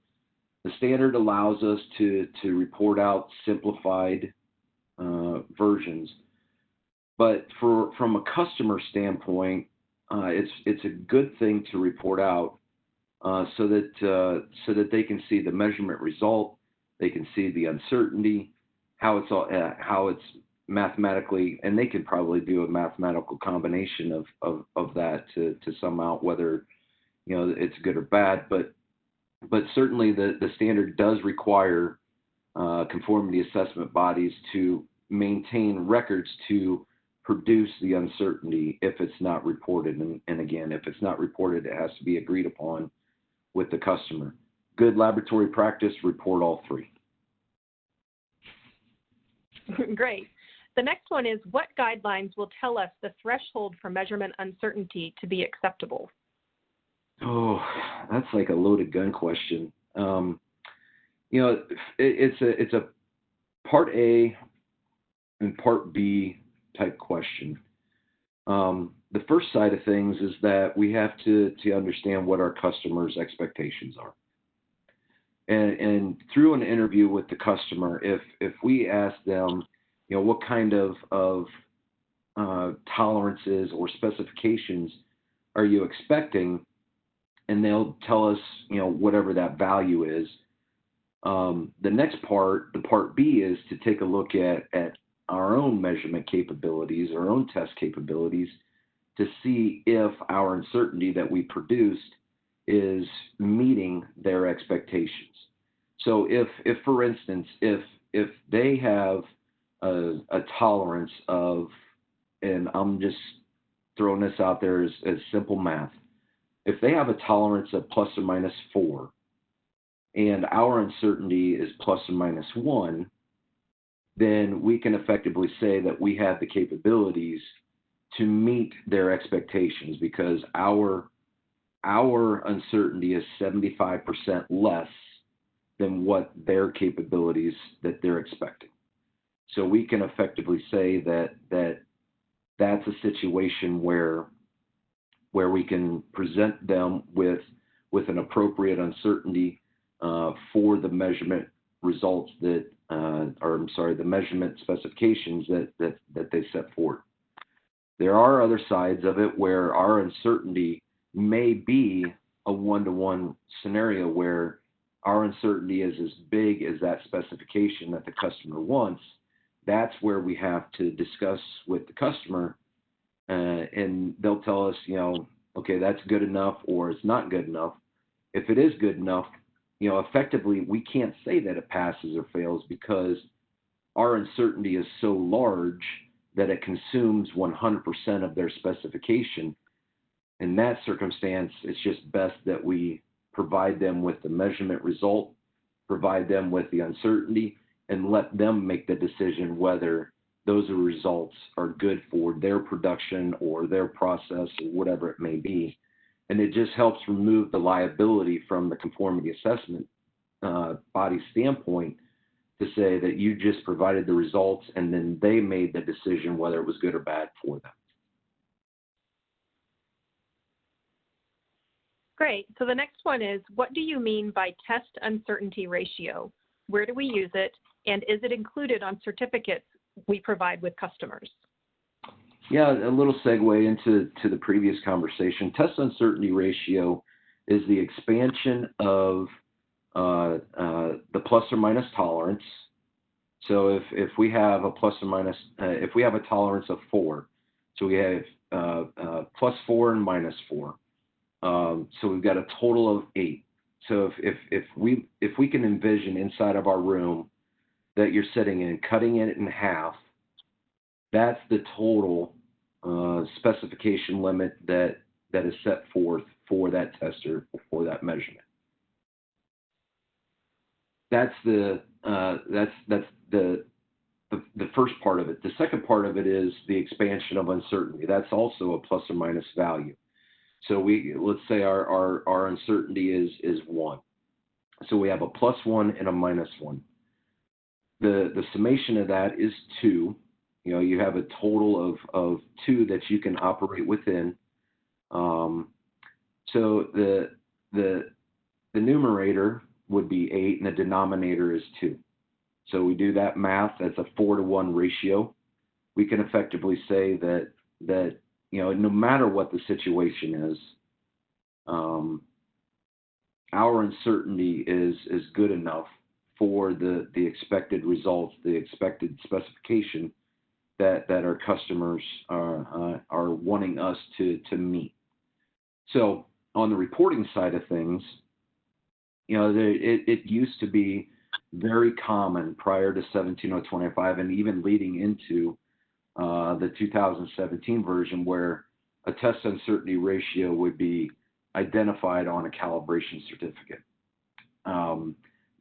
Speaker 2: standard allows us to report out simplified versions. But from a customer standpoint, it's a good thing to report out so that they can see the measurement result, they can see the uncertainty, how it's mathematically, and they can probably do a mathematical combination of that to sum out whether it's good or bad. But certainly the standard does require conformity assessment bodies to maintain records to produce the uncertainty if it's not reported. And again, if it's not reported, it has to be agreed upon with the customer. Good laboratory practice, report all three.
Speaker 1: Great. The next one is, what guidelines will tell us the threshold for measurement uncertainty to be acceptable?
Speaker 2: Oh, that's like a loaded gun question. It's a part A and part B type question. The first side of things is that we have to understand what our customers' expectations are. And through an interview with the customer, if we ask them, what kind of tolerances or specifications are you expecting, and they'll tell us, whatever that value is. The next part, the part B, is to take a look at our own measurement capabilities, our own test capabilities, to see if our uncertainty that we produced is meeting their expectations. So if for instance, if they have a tolerance of, and I'm just throwing this out there as simple math, if they have a tolerance of plus or minus 4, and our uncertainty is plus or minus 1, then we can effectively say that we have the capabilities to meet their expectations, because our uncertainty is 75% less than what their capabilities that they're expecting. So we can effectively say that that's a situation where we can present them with an appropriate uncertainty for the measurement results the measurement specifications that they set forth. There are other sides of it where our uncertainty may be a one-to-one scenario where our uncertainty is as big as that specification that the customer wants. That's where we have to discuss with the customer, and they'll tell us, okay, that's good enough or it's not good enough. If it is good enough, effectively we can't say that it passes or fails because our uncertainty is so large that it consumes 100% of their specification. In that circumstance, it's just best that we provide them with the measurement result, provide them with the uncertainty, and let them make the decision whether those results are good for their production or their process or whatever it may be. And it just helps remove the liability from the conformity assessment body standpoint to say that you just provided the results and then they made the decision whether it was good or bad for them.
Speaker 1: Great. So the next one is, what do you mean by test uncertainty ratio? Where do we use it? And is it included on certificates we provide with customers?
Speaker 2: Yeah, a little segue into the previous conversation. Test uncertainty ratio is the expansion of the plus or minus tolerance. So if we have a plus or minus, if we have a tolerance of 4, so we have plus 4 and minus 4. So we've got a total of 8. So if we can envision inside of our room that you're sitting in, cutting it in half, that's the total specification limit that is set forth for that tester, for that measurement. That's the first part of it. The second part of it is the expansion of uncertainty. That's also a plus or minus value. So let's say our uncertainty is 1. So we have a plus 1 and a minus 1. The summation of that is 2. You have a total of 2 that you can operate within. So the numerator would be 8 and the denominator is 2. So we do that math. That's a 4-to-1 ratio. We can effectively say that no matter what the situation is, our uncertainty is good enough for the expected results, the expected specification that our customers are wanting us to meet. So on the reporting side of things, it used to be very common prior to 17025 and even leading into the 2017 version, where a test uncertainty ratio would be identified on a calibration certificate.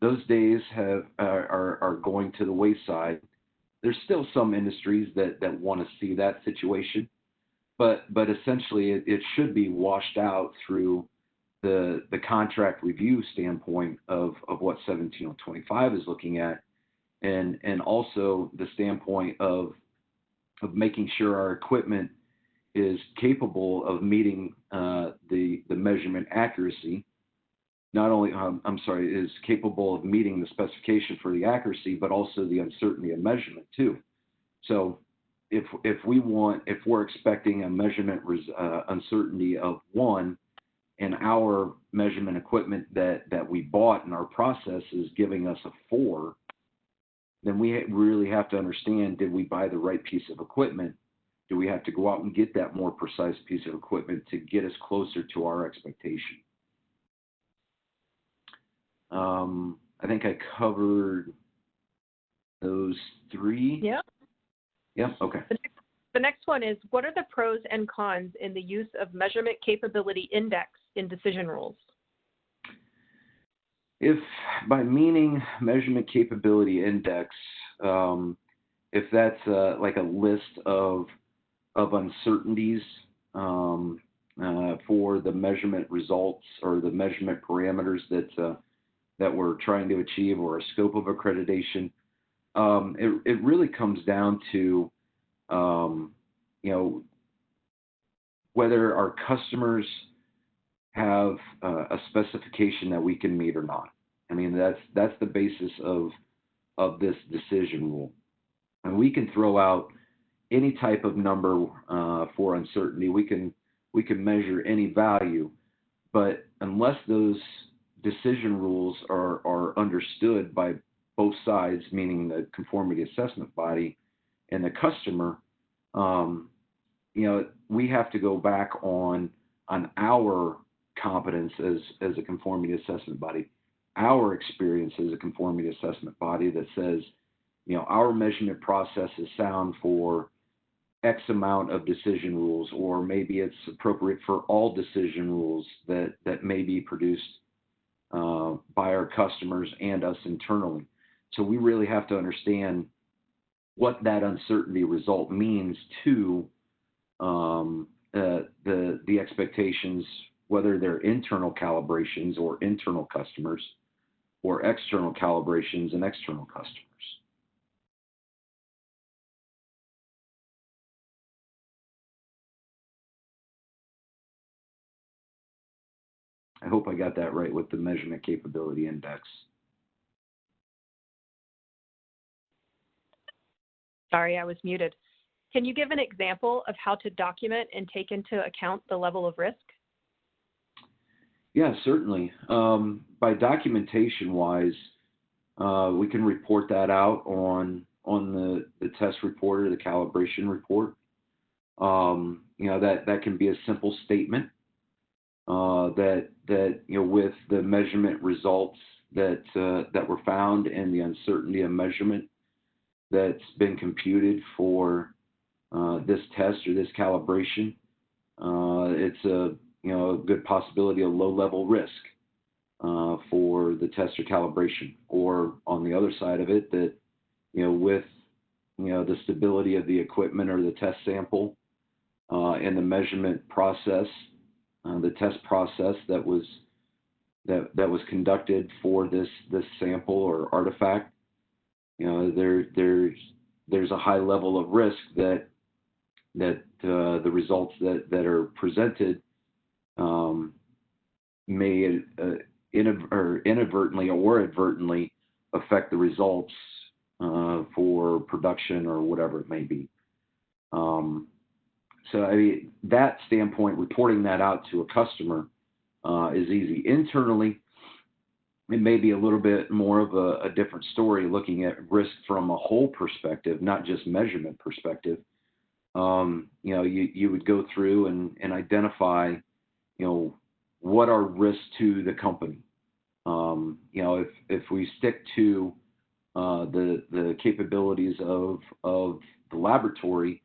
Speaker 2: Those days are going to the wayside. There's still some industries that want to see that situation, but essentially it should be washed out through the contract review standpoint of what 17025 is looking at, and also the standpoint of making sure our equipment is capable of meeting the measurement accuracy. Not only, is capable of meeting the specification for the accuracy, but also the uncertainty of measurement too. So if we're expecting a measurement uncertainty of 1, and our measurement equipment that we bought in our process is giving us a 4, then we really have to understand, did we buy the right piece of equipment? Do we have to go out and get that more precise piece of equipment to get us closer to our expectation? I think I covered those 3.
Speaker 1: Yeah.
Speaker 2: Yeah, okay.
Speaker 1: The next one is, what are the pros and cons in the use of measurement capability index in decision rules?
Speaker 2: If by meaning measurement capability index, if that's like a list of uncertainties for the measurement results or the measurement parameters that we're trying to achieve, or a scope of accreditation, it really comes down to whether our customers have a specification that we can meet or not. I mean, that's the basis of this decision rule. And we can throw out any type of number for uncertainty. We can measure any value, but unless those decision rules are understood by both sides, meaning the conformity assessment body and the customer, we have to go back on our competence as a conformity assessment body, our experience as a conformity assessment body that says, our measurement process is sound for X amount of decision rules, or maybe it's appropriate for all decision rules that may be produced by our customers and us internally. So we really have to understand what that uncertainty result means to the expectations, whether they're internal calibrations or internal customers, or external calibrations and external customers. I hope I got that right with the measurement capability index.
Speaker 1: Sorry, I was muted. Can you give an example of how to document and take into account the level of risk?
Speaker 2: Yeah, certainly. By documentation-wise, we can report that out on the test report or the calibration report. That can be a simple statement that with the measurement results that were found and the uncertainty of measurement that's been computed for this test or this calibration, it's a good possibility of low-level risk for the test or calibration. Or on the other side of it, that with the stability of the equipment or the test sample and the measurement process, the test process that was conducted for this sample or artifact, there's a high level of risk that the results that are presented may inadvertently or advertently affect the results for production or whatever it may be. So I mean, that standpoint, reporting that out to a customer is easy. Internally, it may be a little bit more of a different story, looking at risk from a whole perspective, not just measurement perspective. You would go through and identify, what are risks to the company. If we stick to the capabilities of the laboratory,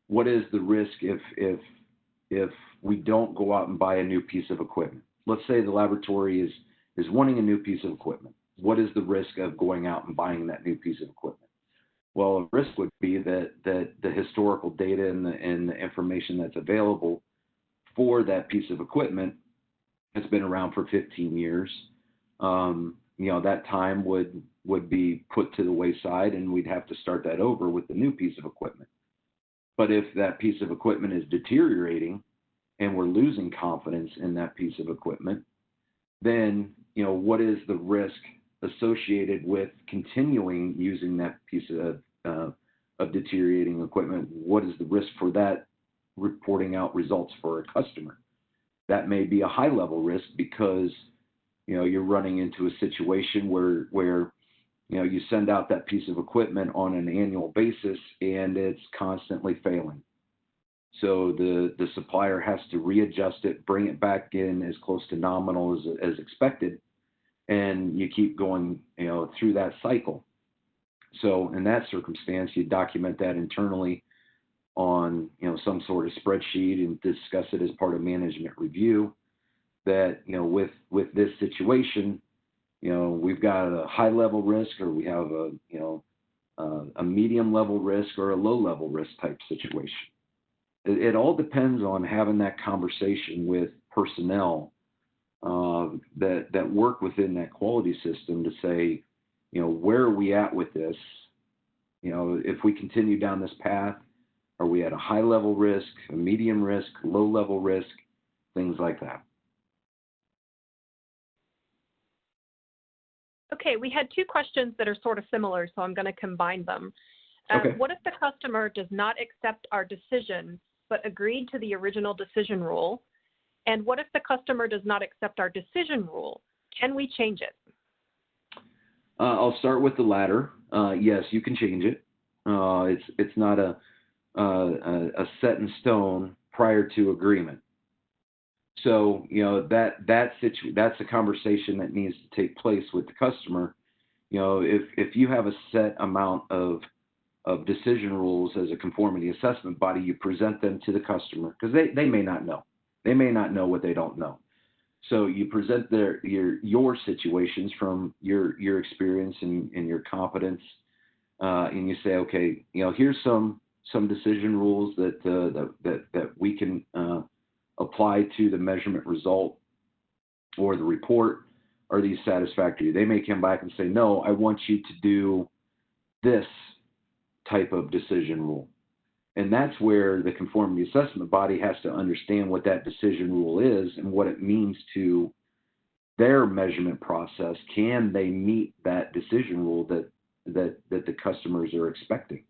Speaker 2: what is the risk if we don't go out and buy a new piece of equipment? Let's say the laboratory is wanting a new piece of equipment. What is the risk of going out and buying that new piece of equipment? Well, a risk would be that the historical data and the information that's available for that piece of equipment has been around for 15 years. That time would be put to the wayside, and we'd have to start that over with the new piece of equipment. But if that piece of equipment is deteriorating and we're losing confidence in that piece of equipment, then what is the risk associated with continuing using that piece of deteriorating equipment? What is the risk for that reporting out results for a customer? That may be a high-level risk because you're running into a situation where you send out that piece of equipment on an annual basis and it's constantly failing. So the supplier has to readjust it, bring it back in as close to nominal as expected, and you keep going through that cycle. So in that circumstance, you document that internally on some sort of spreadsheet and discuss it as part of management review. That with this situation, we've got a high level risk, or we have a medium level risk or a low level risk type situation. It all depends on having that conversation with personnel that work within that quality system to say, where are we at with this? If we continue down this path, are we at a high level risk, a medium risk, low level risk, things like that.
Speaker 1: Okay, we had two questions that are sort of similar, so I'm going to combine them.
Speaker 2: Okay.
Speaker 1: What if the customer does not accept our decision but agreed to the original decision rule? And what if the customer does not accept our decision rule? Can we change it?
Speaker 2: I'll start with the latter. Yes, you can change it. It's not a set in stone prior to agreement. So that's a conversation that needs to take place with the customer. If you have a set amount of decision rules as a conformity assessment body, you present them to the customer because they may not know. They may not know what they don't know. So you present your situations from your experience and your competence, and you say, okay, here's some decision rules that we can apply to the measurement result or the report. Are these satisfactory? They may come back and say, no, I want you to do this type of decision rule. And that's where the conformity assessment body has to understand what that decision rule is and what it means to their measurement process. Can they meet that decision rule that the customers are expecting,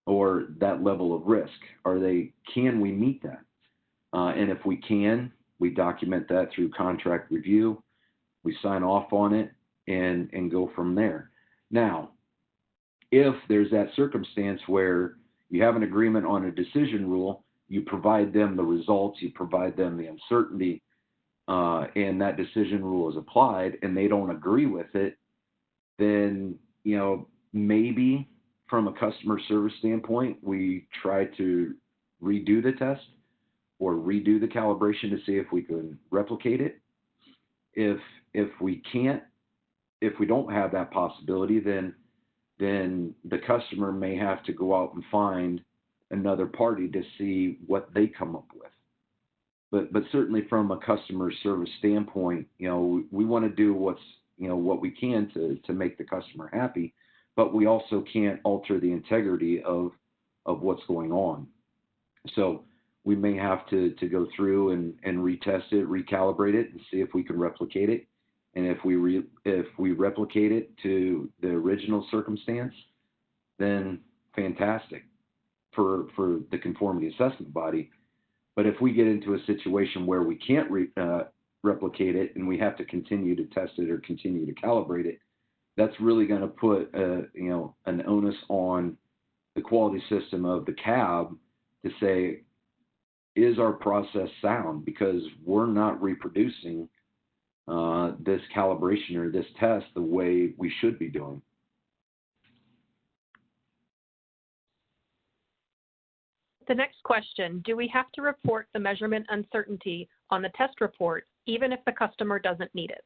Speaker 2: or that level of risk? Can we meet that? And if we can, we document that through contract review. We sign off on it and go from there. Now, if there's that circumstance where you have an agreement on a decision rule, you provide them the results, you provide them the uncertainty, and that decision rule is applied and they don't agree with it, then, maybe from a customer service standpoint, we try to redo the test or redo the calibration to see if we can replicate it. If we can't, if we don't have that possibility, then the customer may have to go out and find another party to see what they come up with. But certainly from a customer service standpoint, we want to do what we can to make the customer happy, but we also can't alter the integrity of what's going on. So we may have to go through and retest it, recalibrate it, and see if we can replicate it. And if we replicate it to the original circumstance, then fantastic for the conformity assessment body. But if we get into a situation where we can't replicate it and we have to continue to test it or continue to calibrate it, that's really going to put an onus on the quality system of the cab to say, is our process sound? Because we're not reproducing this calibration or this test the way we should be doing.
Speaker 1: The next question, do we have to report the measurement uncertainty on the test report, even if the customer doesn't need it?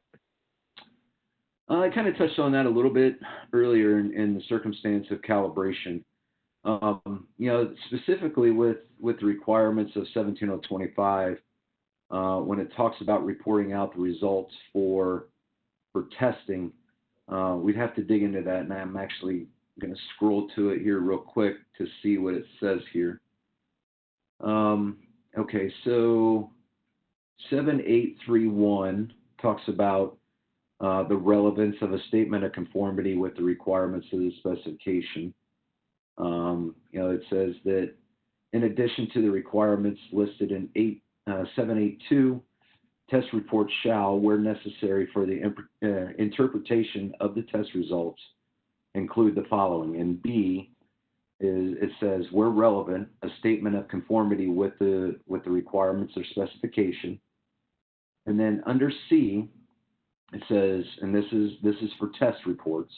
Speaker 2: I kind of touched on that a little bit earlier in the circumstance of calibration. Specifically with the requirements of 17025, when it talks about reporting out the results for testing, we'd have to dig into that, and I'm actually going to scroll to it here real quick to see what it says here. Okay, so 7831 talks about the relevance of a statement of conformity with the requirements of the specification. It says that in addition to the requirements listed in 782, test reports shall, where necessary for the interpretation of the test results, include the following. In B, it says, where relevant, a statement of conformity with the requirements or specification. And then under C, it says, and this is for test reports,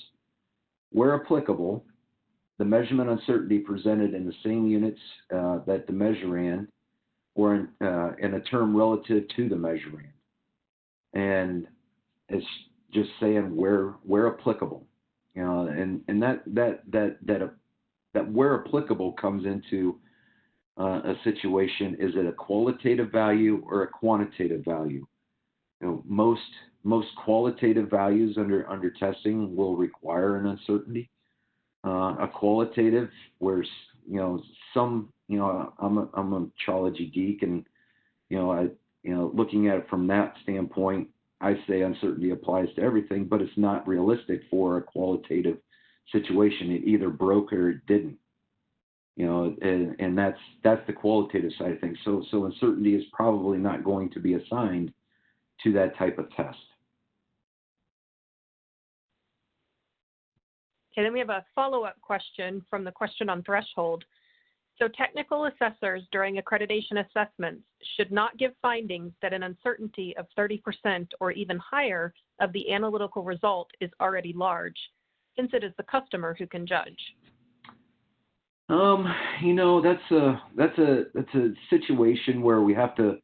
Speaker 2: where applicable, the measurement uncertainty presented in the same units that the measurand, or in a term relative to the measurand. And just saying where applicable, and that where applicable comes into a situation. Is it a qualitative value or a quantitative value? Most qualitative values under testing will require an uncertainty. A qualitative, where some, I'm a metrology geek, and looking at it from that standpoint, I say uncertainty applies to everything, but it's not realistic for a qualitative situation. It either broke or it didn't. And that's the qualitative side of things. So uncertainty is probably not going to be assigned to that type of test.
Speaker 1: Okay, then we have a follow-up question from the question on threshold. So technical assessors during accreditation assessments should not give findings that an uncertainty of 30% or even higher of the analytical result is already large, since it is the customer who can judge.
Speaker 2: That's a situation where we have to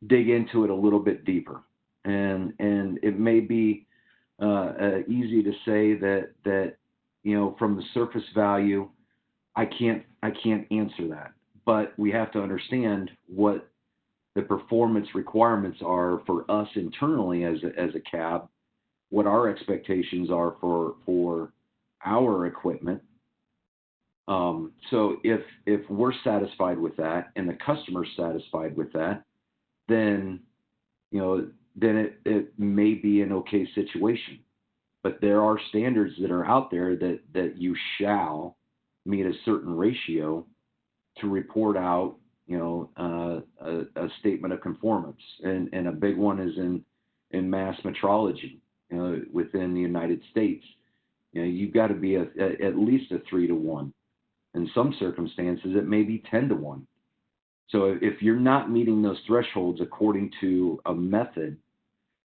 Speaker 2: dig into it a little bit deeper, and it may be easy to say that from the surface value, I can't answer that, but we have to understand what the performance requirements are for us internally as a cab, what our expectations are for our equipment. So if we're satisfied with that and the customer's satisfied with that, then it may be an okay situation. But there are standards that are out there that you shall meet a certain ratio to report out, a statement of conformance. And a big one is in mass metrology, within the United States. You've got to be at least a 3-to-1. In some circumstances, it may be 10-to-1. So if you're not meeting those thresholds according to a method,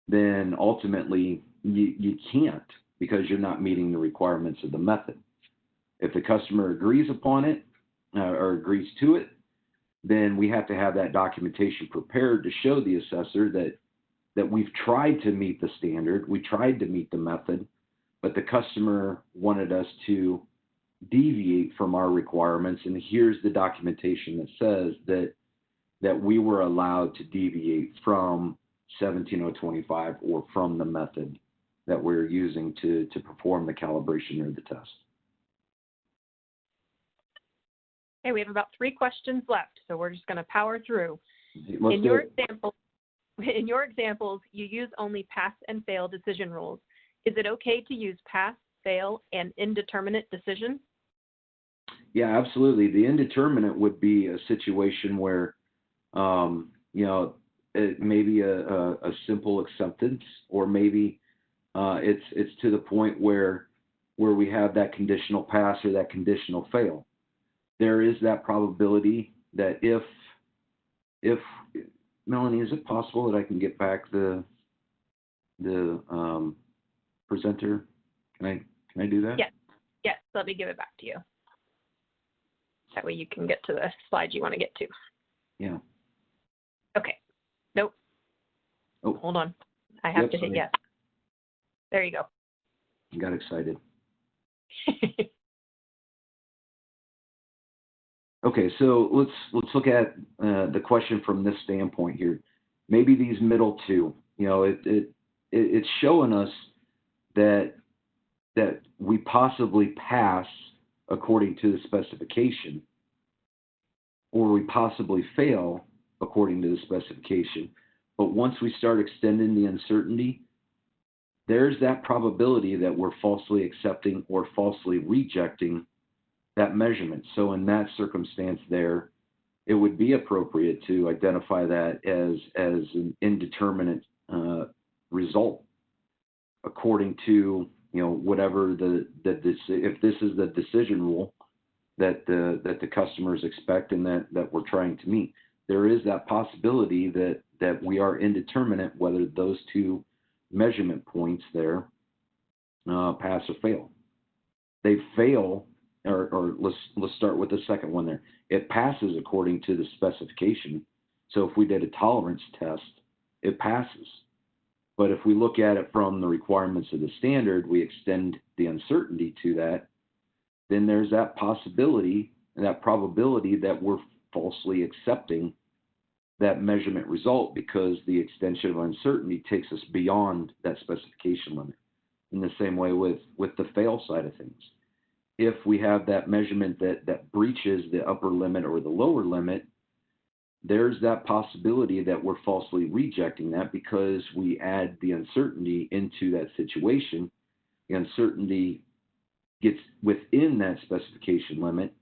Speaker 2: then ultimately you can't, because you're not meeting the requirements of the method. If the customer agrees upon it or agrees to it, then we have to have that documentation prepared to show the assessor that we've tried to meet the standard, we tried to meet the method, but the customer wanted us to deviate from our requirements, and here's the documentation that says that we were allowed to deviate from 17025 or from the method that we're using to perform the calibration or the test.
Speaker 1: Okay, we have about 3 questions left, so we're just going to power through. In your examples, you use only pass and fail decision rules. Is it okay to use pass, fail, and indeterminate decision?
Speaker 2: Yeah, absolutely. The indeterminate would be a situation where, it may be a simple acceptance, or maybe it's to the point where we have that conditional pass or that conditional fail. There is that probability that if Melanie, is it possible that I can get back the presenter? Can I do that?
Speaker 1: Yes. Let me give it back to you. That way you can get to the slide you want to get to.
Speaker 2: Yeah.
Speaker 1: Okay. Nope.
Speaker 2: Oh.
Speaker 1: Hold on. I have to hit yes. There you go.
Speaker 2: I got excited. Okay, so let's look at the question from this standpoint here. Maybe these middle two, it's showing us that we possibly pass according to the specification, or we possibly fail according to the specification. But once we start extending the uncertainty, there's that probability that we're falsely accepting or falsely rejecting that measurement. So in that circumstance there, it would be appropriate to identify that as an indeterminate result according to whatever if this is the decision rule that the customers expect and that we're trying to meet. There is that possibility that we are indeterminate whether those two measurement points there pass or fail. They fail, or let's start with the second one there. It passes according to the specification. So if we did a tolerance test, it passes. But if we look at it from the requirements of the standard, we extend the uncertainty to that, then there's that possibility and that probability that we're falsely accepting that measurement result, because the extension of uncertainty takes us beyond that specification limit. In the same way with the fail side of things. If we have that measurement that breaches the upper limit or the lower limit, there's that possibility that we're falsely rejecting that because we add the uncertainty into that situation. The uncertainty gets within that specification limit.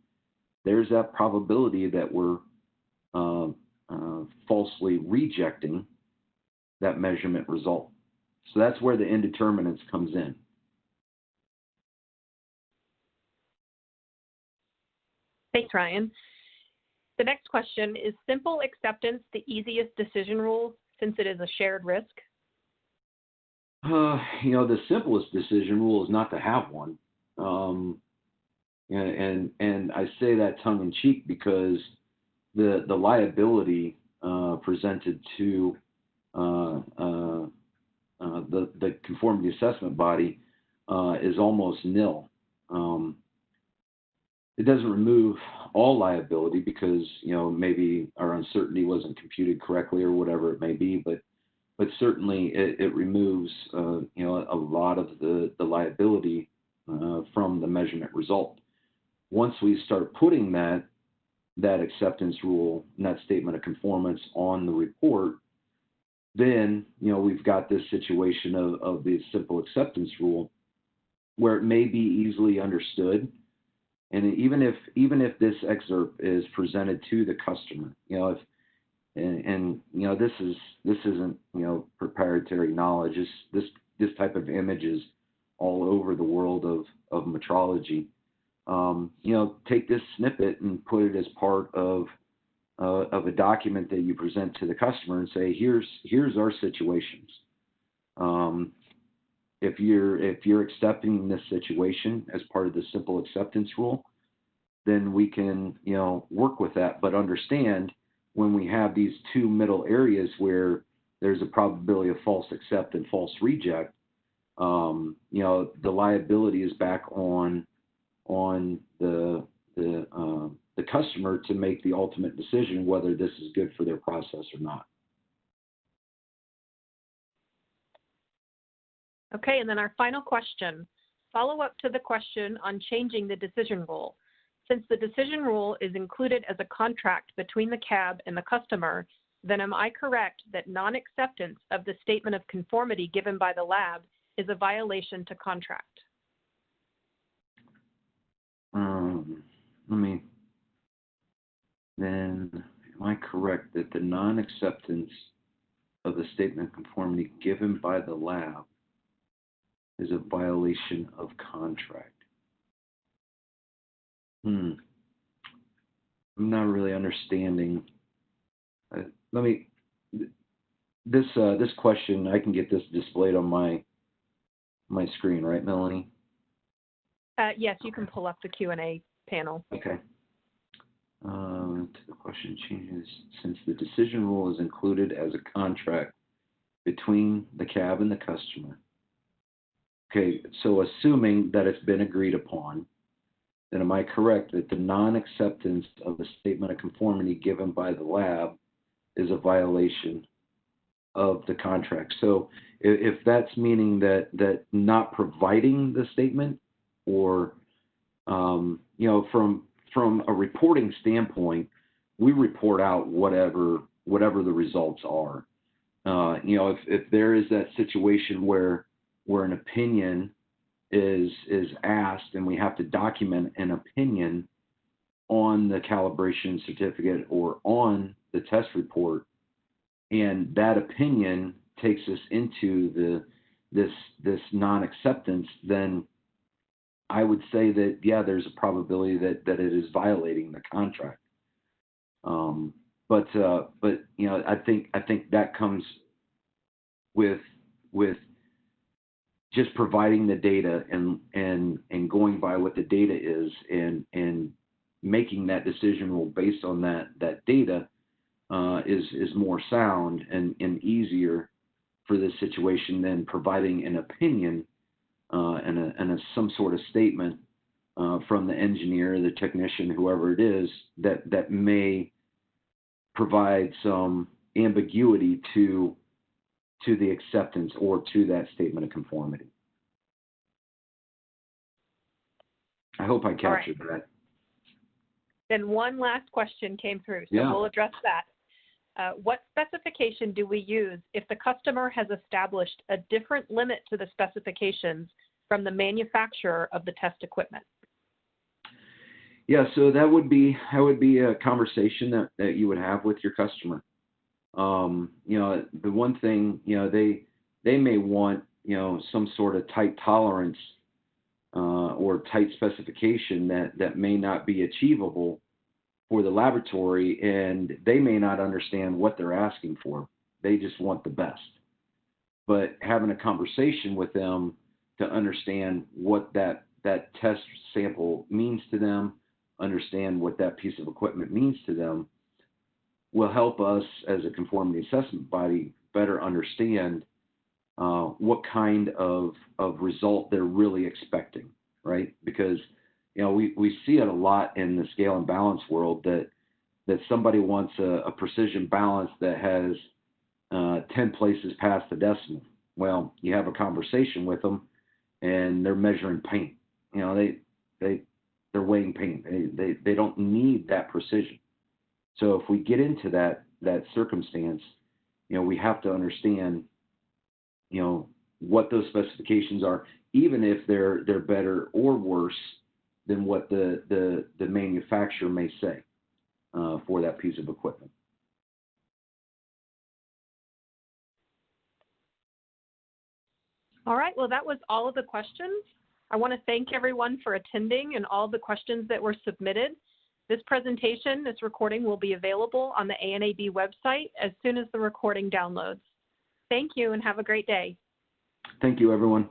Speaker 2: There's that probability that we're falsely rejecting that measurement result. So that's where the indeterminants comes in.
Speaker 1: Thanks, Ryan. The next question, is simple acceptance the easiest decision rule since it is a shared risk?
Speaker 2: The simplest decision rule is not to have one. And I say that tongue in cheek because the liability presented to the conformity assessment body is almost nil. It doesn't remove all liability because maybe our uncertainty wasn't computed correctly or whatever it may be, but certainly it removes a lot of the liability from the measurement result. Once we start putting that acceptance rule and that statement of conformance on the report, then we've got this situation of the simple acceptance rule where it may be easily understood. And even if this excerpt is presented to the customer, this isn't proprietary knowledge. This type of image is all over the world of metrology. Take this snippet and put it as part of a document that you present to the customer and say, here's our situations. If you're accepting this situation as part of the simple acceptance rule, then we can work with that. But understand, when we have these two middle areas where there's a probability of false accept and false reject, the liability is back on the customer to make the ultimate decision whether this is good for their process or not.
Speaker 1: Okay, and then our final question, follow up to the question on changing the decision rule. Since the decision rule is included as a contract between the CAB and the customer, then am I correct that non-acceptance of the statement of conformity given by the lab is a violation to contract?
Speaker 2: Then am I correct that the non-acceptance of the statement of conformity given by the lab is a violation of contract? I'm not really understanding. This question, I can get this displayed on my screen, right, Melanie?
Speaker 1: Yes, you can pull up the Q&A panel.
Speaker 2: Okay. The question changes, since the decision rule is included as a contract between the CAB and the customer. Okay, so assuming that it's been agreed upon, then am I correct that the non-acceptance of the statement of conformity given by the lab is a violation of the contract? So if that's meaning that not providing the statement, or from a reporting standpoint, we report out whatever the results are. If there is that situation where an opinion is asked and we have to document an opinion on the calibration certificate or on the test report, and that opinion takes us into this non-acceptance, then I would say that, yeah, there's a probability that it is violating the contract. But I think that comes with just providing the data and going by what the data is and making that decision rule based on that data is more sound and easier for this situation than providing an opinion and some sort of statement from the engineer, the technician, whoever it is, that may provide some ambiguity to the acceptance or to that statement of conformity. I hope I captured that.
Speaker 1: Then one last question came through, so
Speaker 2: Yeah.
Speaker 1: we'll address that. What specification do we use if the customer has established a different limit to the specifications from the manufacturer of the test equipment?
Speaker 2: Yeah, so that would be a conversation that you would have with your customer. You know, the one thing, you know, they may want, you know, some sort of tight tolerance or tight specification that may not be achievable for the laboratory, and they may not understand what they're asking for. They just want the best. But having a conversation with them to understand what that test sample means to them, understand what that piece of equipment means to them, will help us as a conformity assessment body better understand what kind of result they're really expecting, right? Because, you know, we see it a lot in the scale and balance world that somebody wants a precision balance that has 10 places past the decimal. Well, you have a conversation with them, and they're measuring paint. You know, they're weighing paint. They don't need that precision. So if we get into that circumstance, you know, we have to understand, you know, what those specifications are, even if they're better or worse than what the manufacturer may say for that piece of equipment.
Speaker 1: All right, well, that was all of the questions. I want to thank everyone for attending and all the questions that were submitted. This presentation, this recording, will be available on the ANAB website as soon as the recording downloads. Thank you and have a great day.
Speaker 2: Thank you, everyone.